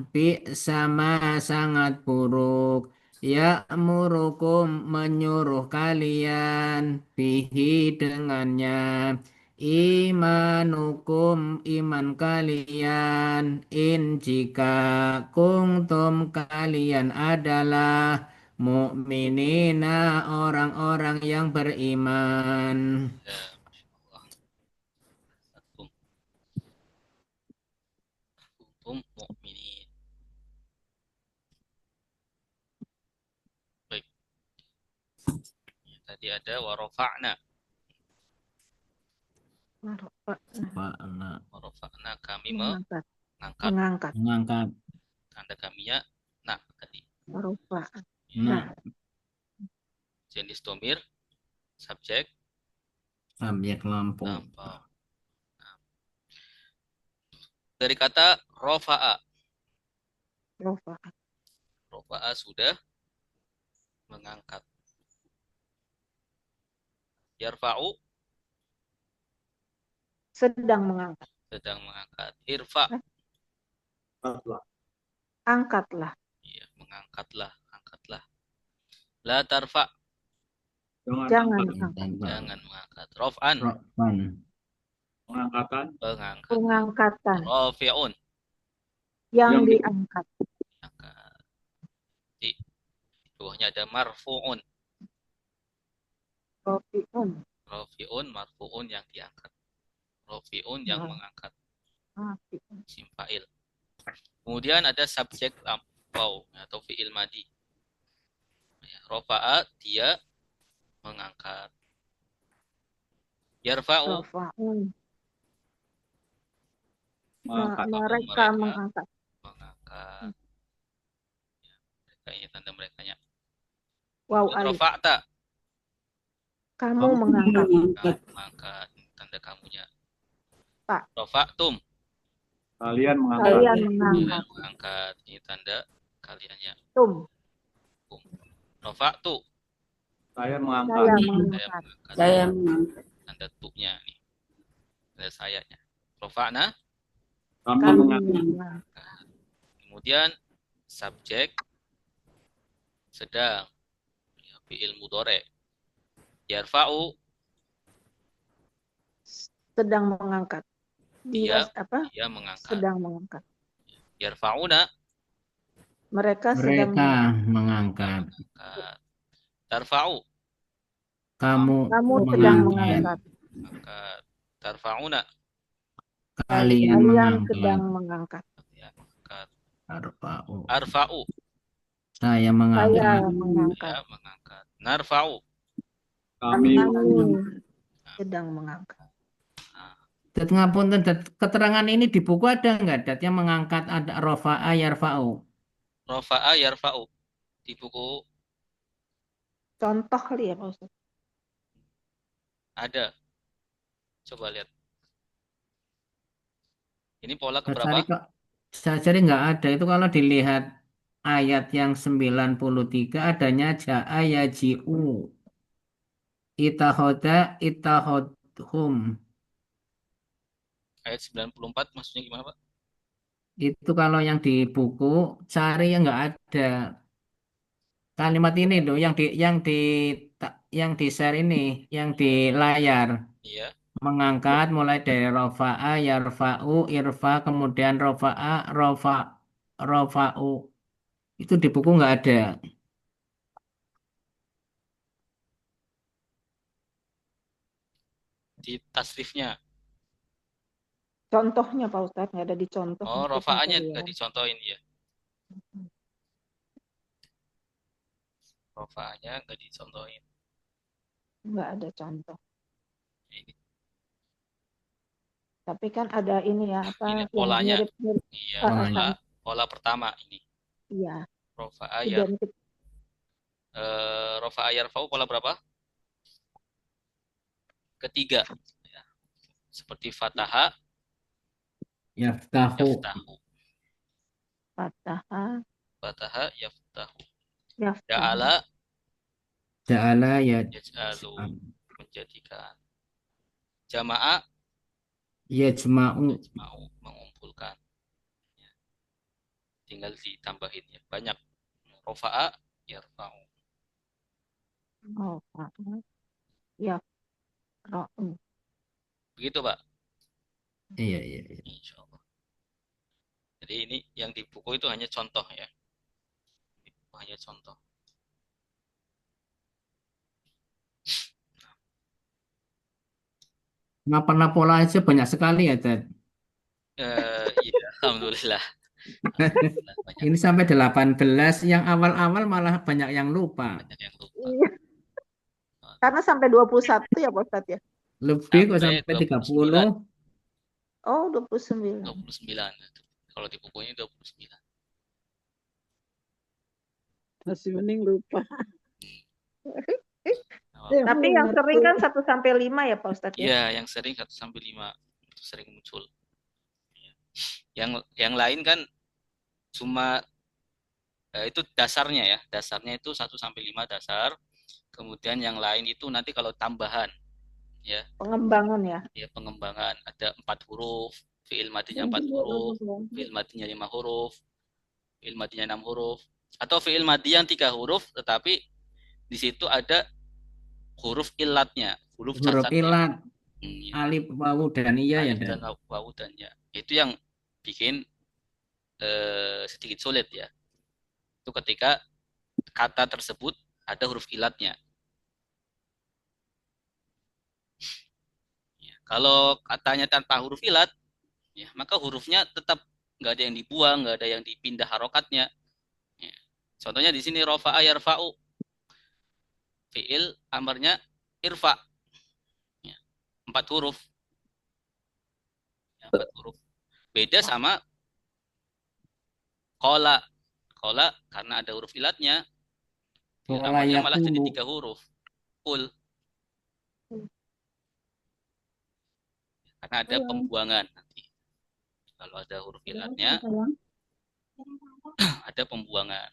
sama sangat buruk ya'murukum menyuruh kalian bihi dengannya imanukum iman kalian in jika kuntum kalian adalah mukminina orang-orang yang beriman. Ya, Masya Allah. Kuntum mu'minin. Baik. Ya, tadi ada warofa'na. Marfa'na. Rafa'na kami Mengangkat. mengangkat. Mengangkat. Mengangkat. Tanda kaminya nah tadi. Marfa'na. Nah, Jenis domir, subjek, subjek lampu. lampau. Nah. Dari kata rofa'a. Rafa'a. Rofa'a sudah mengangkat. Yarfa'u Sedang mengangkat. sedang mengangkat. Irfa, Angkatlah. ya, mengangkatlah, angkatlah. La tarfa, Jangan angkat. jangan mengangkat. Rof'an, Rofan. mengangkat. Pengangkatan. Rafi'un, Yang diangkat. angkat. Di bawahnya ada marfu'un. Rafi'un. Rafi'un, marfu'un yang diangkat. Rafi'un yang mengangkat. Rafi'un. Isim fa'il. Kemudian ada subjek lampau atau fi'il madi. Ya, rofa'a dia mengangkat. Yarfa'u Rafa'un. Mereka. Mereka mengangkat. mengangkat. Ya, mereka ini tanda merekanya. Wow, Dan alif. rofa'ta Kamu mengangkat. mengangkat tanda kamunya. Pak. Rofa'tum Kalian Kalian kalian mengangkat. mengangkat ini tanda kaliannya. Tum. Rofa'tu Saya Saya saya mengangkat. mengangkat. Saya mengangkat. Tanda tu-nya nih. Tanda sayanya. Rofa'na Kami mengangkat. kemudian subjek sedang ya, fi'il mudhari. Yarfa'u Sedang mengangkat. Dia apa? dia mengangkat. Sedang mengangkat. Yarfa'una Mereka sedang Mereka mengangkat. mengangkat. Tarfa'u Kamu Kamu sedang mengangkat. mengangkat. Tarfa'una Kalian sedang mengangkat. mengangkat. ya, mengangkat. Arfa'u. Arfa'u Saya Saya mengangkat. mengangkat. ya, mengangkat. Narfa'u kami Kami sedang mengangkat. Dat ngapunten, Dat, keterangan ini di buku ada nggak, Dat, yang mengangkat ada rofa'a yarfa'u? Rofa'a yarfa'u di buku Contoh kali ya Pak Ustaz. ada. Coba lihat. Ini pola Saya keberapa? cari nggak ada. Itu kalau dilihat ayat yang 93 adanya ja'a yaji'u. Itahoda itahodhum. Ayat 94 maksudnya gimana, Pak? Itu kalau yang di buku cari yang nggak ada. Kalimat ini loh yang di share ini, yang di layar. Iya. Mengangkat mulai dari rofa'a, yarfa'u, irfa, kemudian rofa'a, rofa'u. Itu di buku nggak ada. Di tasrifnya. Contohnya Pak Ustaz nggak ada di contoh. Oh, maksudnya rofa'anya kali ya. nggak dicontohin ya. Rofa'anya nggak dicontohin. Nggak ada contoh. Ini, Tapi kan ada ini ya apa ini yang polanya. mirip-mirip. Iya, Polanya. pola pertama ini. Iya. Rofa'a yar, Identik. rofa'a yarfa'u pola berapa? Ketiga. Ya. Seperti fataha, Yaftahu. yaftahu. Fataha. Fataha, yaftahu. Yaftahu. Ja'ala, Ja'ala yaj'alu. Menjadikan. Jama'a, yajma'u. mau mengumpulkan. Ya. Tinggal ditambahin ya. Banyak. Rofa'a, yarfa'u. Rafa'a. Yafra'u. Begitu, Pak. Iya. Insya Allah. Jadi ini yang di buku itu hanya contoh ya. Hanya contoh. Ngapa pola aja banyak sekali ya, Dad. Iya, alhamdulillah. Alhamdulillah, banyak, Ini sampai 18, yang awal-awal malah banyak yang lupa. banyak yang lupa. Iya. Karena sampai 21 ya Pak Ustaz ya. Lebih kok sampai sampai 29. 30. Oh, 29. 29. Kalau di bukunya 29. Masih mending lupa. Tapi yang sering kan 1 sampai 5 ya Pak Ustadz ya? Iya, yang sering 1 sampai 5 itu sering muncul. Yang lain kan cuma itu dasarnya ya. Dasarnya itu 1 sampai 5 dasar. Kemudian yang lain itu nanti kalau tambahan ya. Pengembangan ya. Ya, pengembangan ada 4 huruf, fi'il madinya 4 huruf, fi'il madinya 5 huruf, fi'il madinya 6 huruf, atau fi'il madi yang 3 huruf tetapi di situ ada huruf ilatnya, huruf Huruf cacatnya. ilat, Ya. alif, wawu, dan iya ya, Alif dan wawu dan ya. Itu yang bikin sedikit sulit ya. Itu ketika kata tersebut ada huruf ilatnya. Ya. Kalau katanya tanpa huruf ilat, ya, maka hurufnya tetap nggak ada yang dibuang, nggak ada yang dipindah harokatnya. Ya. Contohnya di sini rofa'a yarfa'u, fi'il amarnya irfa, ya. 4 huruf, ya, 4 huruf. Beda sama kola, karena ada huruf ilatnya, ya, amarnya malah jadi 3 huruf, kul, karena ada pembuangan nanti. Kalau ada huruf ilatnya, ada pembuangan,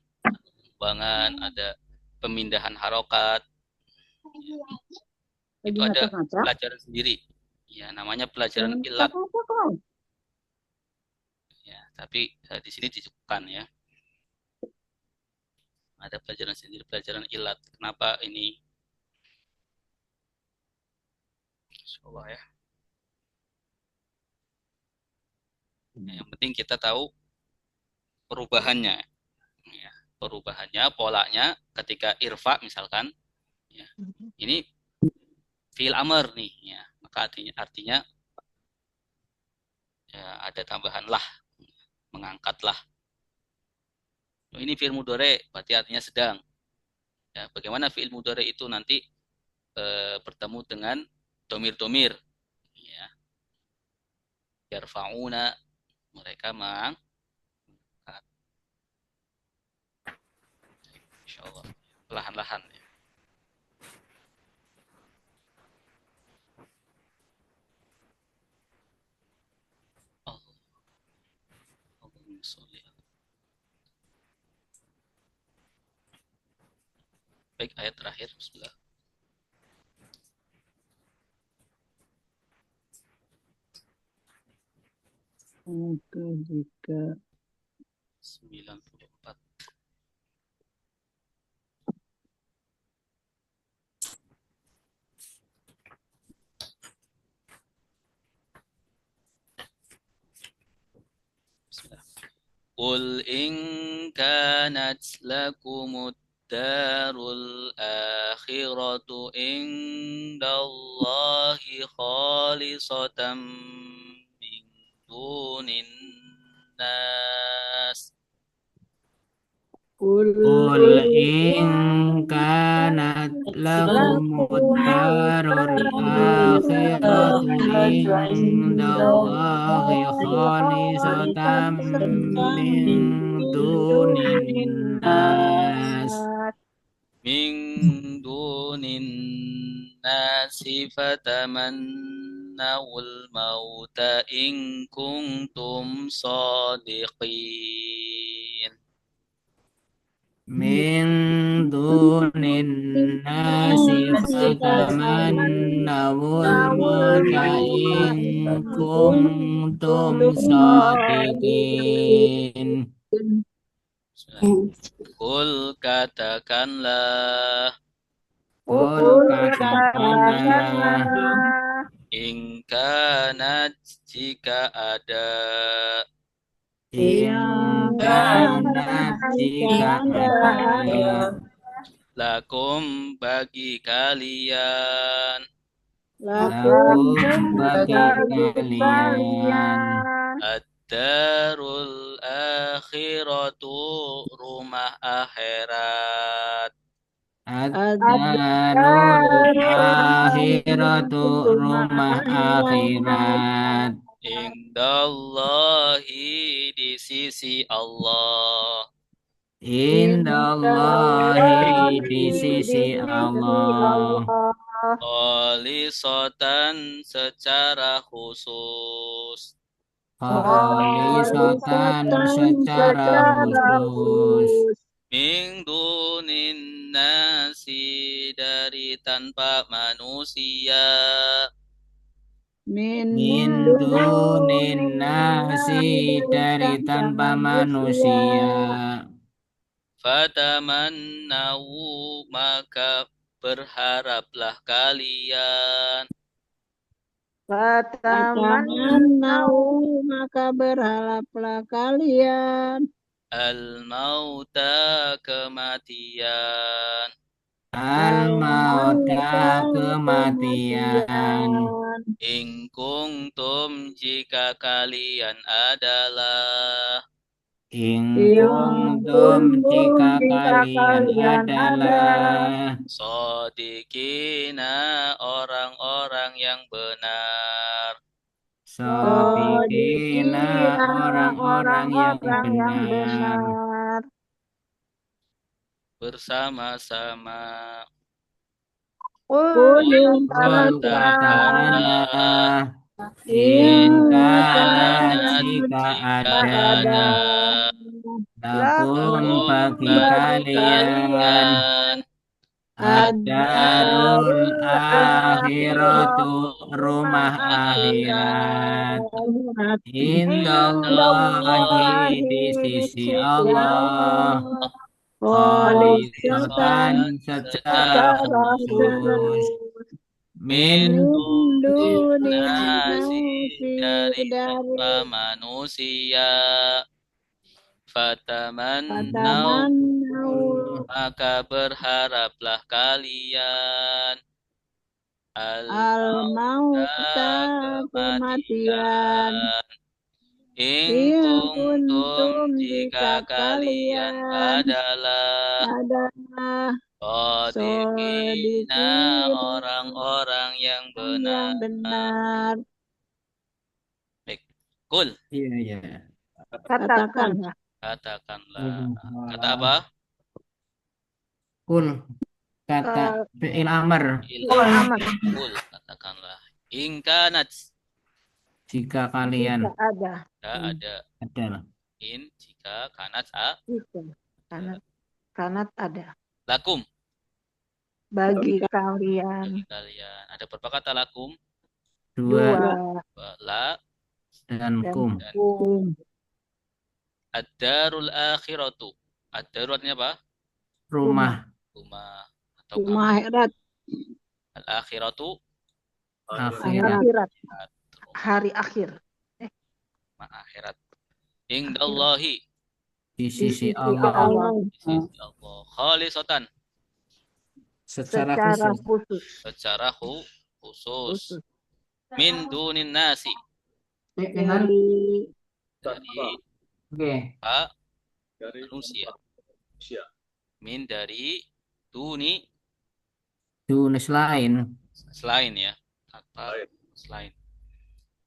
ada pemindahan harokat. Itu ada pelajaran sendiri. Ya, namanya pelajaran ilat. Ya, tapi di sini disebutkan ya. Ada pelajaran sendiri, pelajaran ilat. Kenapa ini? Insyaallah ya. Yang penting kita tahu perubahannya. Ya, perubahannya, polanya ketika irfa misalkan. Ya, ini fi'il amr nih, ya. Maka artinya ya, ada tambahan lah, mengangkatlah. Ini fi'il mudhari, berarti artinya sedang. Ya, bagaimana fi'il mudhari itu nanti bertemu dengan domir-domir. Ya. Yarfa'una, mereka mengangkat. Insyaallah, perlahan-lahan ya. Baik, ayat terakhir. Bismillah. Jika 94. Bismillah. Qul in kanat lakumud darul akhiratu indallahi khalisatan min dunin nas. Qul in kanat lakumud darul akhiratu indallahi khalisatan min dunin nas. Min dunin nasi fatamannawul mauta in kuntum sadiqin. Min dunin nasi fatamannawul mauta in kuntum sadiqin. Qul katakanlah, in kanat jika ada, lakum bagi kalian, ad-darul akhiratu rumah akhirat, Ad-darul akhiratu rumah akhirat. Indallahi di sisi Allah. Indallahi di sisi Allah. Khalisatan secara khusus. Khalisatan secara khusus. Min dunin nasi dari tanpa manusia. Min Min dunin nasi dari tanpa manusia. Fatamannau maka berharaplah kalian. Fatamannau maka berharaplah kalian. Al-mauta kematian. Al-mauta kematian. In kuntum jika kalian adalah. In kuntum jika kalian adalah Shodiqina orang-orang yang benar. shodiqina orang-orang yang benar. Bersama-sama. Qul Qul katakanlah, in kana jika ada lakum bagi kalian ad-darul akhiratu rumah akhirat. Indallahi di sisi Allah. Khalisatan secara khusus. Min Nasi dari tanpa manusia. Fatamannau maka berharaplah kalian Al-mauta kematian. In kuntum jika kalian adalah shodiqina orang-orang yang benar. Baik. Kul. Iya. katakanlah. Katakanlah. Kata apa? Kul kata fi'il amr. Kul katakanlah. In kanat Jika kalian Jika ada. adalah In jika kanat kanat ada lakum bagi kalian. Ada berapa kata lakum? dua La dan kum. ad-darul akhiratu. Ad-daru artinya apa? Rumah Atau Rumah akhirat. al-akhiratu akhirat. Hari akhir. rumah akhirat. Indallahi Di sisi Allah di sisi Allah. Khalisatan secara khusus. secara khusus. Min dunin nasi Dari dari manusia. Min dari duni Dunis lain. selain ya. Selain.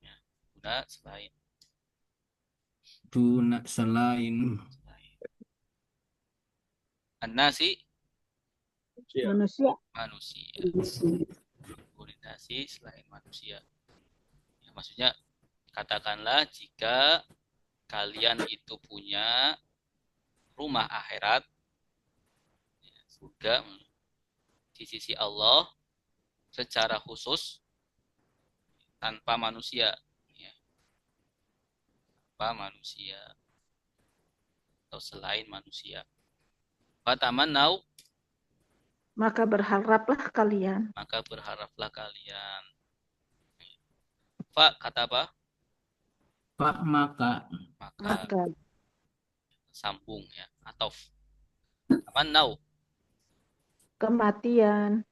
Ya. Guna selain. Duna selain. An-nasi Manusia. Duninasi selain manusia. Ya, maksudnya katakanlah jika kalian itu punya rumah akhirat, surga di sisi Allah secara khusus tanpa manusia, ya. Tanpa manusia atau selain manusia. Fatamannau maka berharaplah kalian. Fa kata apa? Pak maka Maka Sambung ya, atof. Tamannau kematian.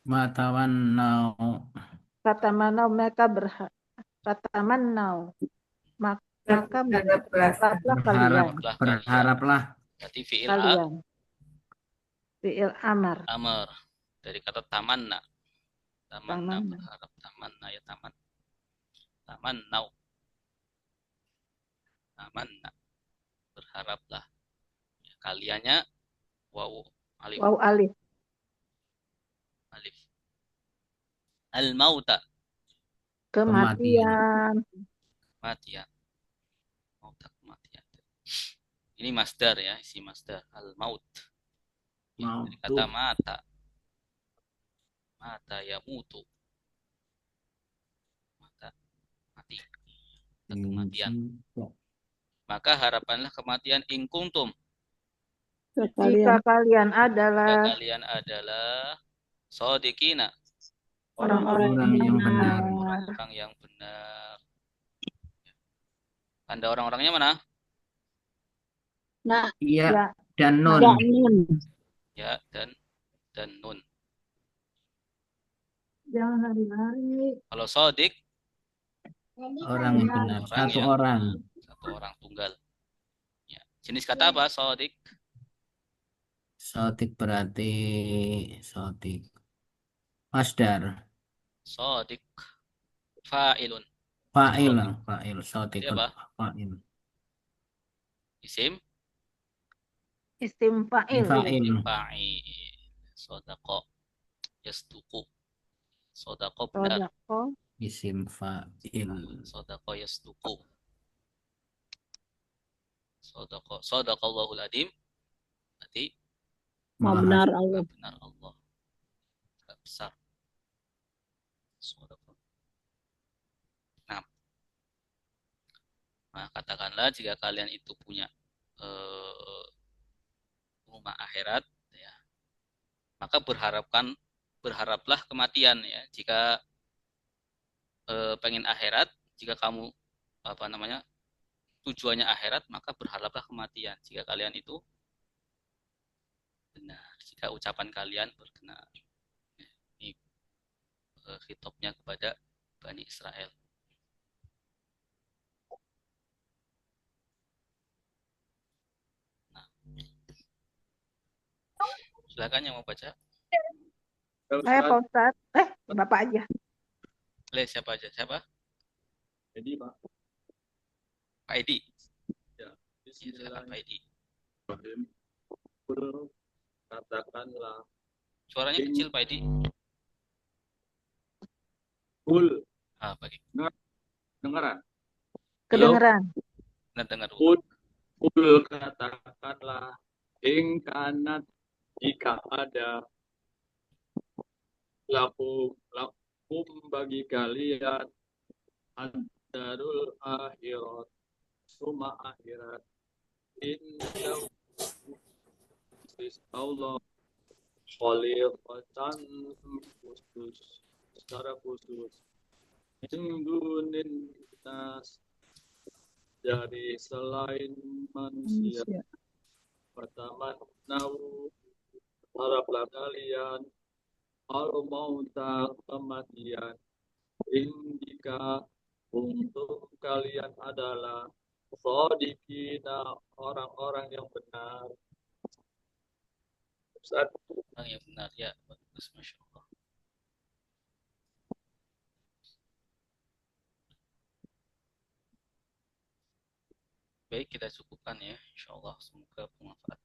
matawannau Kata manau mereka maka berharaplah kalian. berharaplah berarti fi'il Kalian. Fi'il amar. Amr. Dari kata tamanna. Tamanna Tamanna. berharap. Tamanna ya taman. Tamannau. Tamanna. Berharaplah. Ya, kaliannya waw alif. Waw alif. Alif. Al-mauta. Kematian. Kematian. Mauta kematian. Ini masdar ya, isi masdar. Al-maut. Ya, dari kata mata. Mata ya mutu. Mata mati. Kematian. Maka harapanlah kematian in kuntum. Jika kalian Jika adalah kalian adalah shodiqina. orang-orang yang benar. Orang-orang yang benar. Tanda orang-orangnya mana? Nah, Iya Ya. dan nun. ya nun. Ya dan nun. Jangan hari-hari. Kalau shodiq Orang yang benar. Satu orang. Satu orang tunggal. Ya. Jenis kata apa shodiq? Sotik berarti sotik. Masdar. Shodiq fa'ilun. Fa'il. Fa'il. Sotik. Jadi apa? Fa'il. Isim isim fa'il. Fa'il. fa'il. Sodaqo yasduqu. Sodaqo benar. Sodako. Isim fa'il. Sodaqo yasduqu. Sodaqallahul adim. Berarti Maha benar Allah. benar Allah. Gak besar. Sodaqo. Nah, katakanlah jika kalian itu punya rumah akhirat, ya, maka berharaplah kematian, ya. Jika pengen akhirat, jika kamu tujuannya akhirat, maka berharaplah kematian. Jika kalian itu benar, jika ucapan kalian berkenan. Ini khitabnya kepada Bani Israel. Silakan yang mau baca. Saya Pak Ustadz. Bapak aja. Siapa aja? Siapa? Jadi Pak. Pak Edi. Ya. Silakan Pak Edi. Katakanlah. Suaranya kecil Pak Edi. Kul. Bagi. Dengaran. Kedengeran. Dengar. Kul katakanlah. Ingkanat jika ada lakum bagi kalian darul akhirat rumah akhirat indah Allah khalifatan khusus secara khusus indunin nas dari selain manusia. Pertama, haraplah kalian al-mauta kematian. Jika untuk kalian adalah shodiqina orang-orang yang benar. Ustaz. Orang yang benar ya, bagus, masya Allah. Baik, kita cukupkan ya, insya Allah, semoga bermanfaat.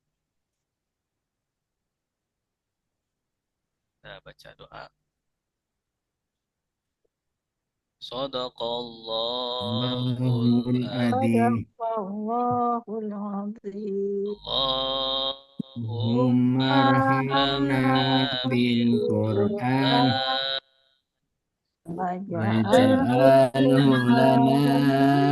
Kita baca doa. Shadaqallahul adzim. Sadaqallahul adzim. Allahumma arhamna bil Qur'an waj'alhu lana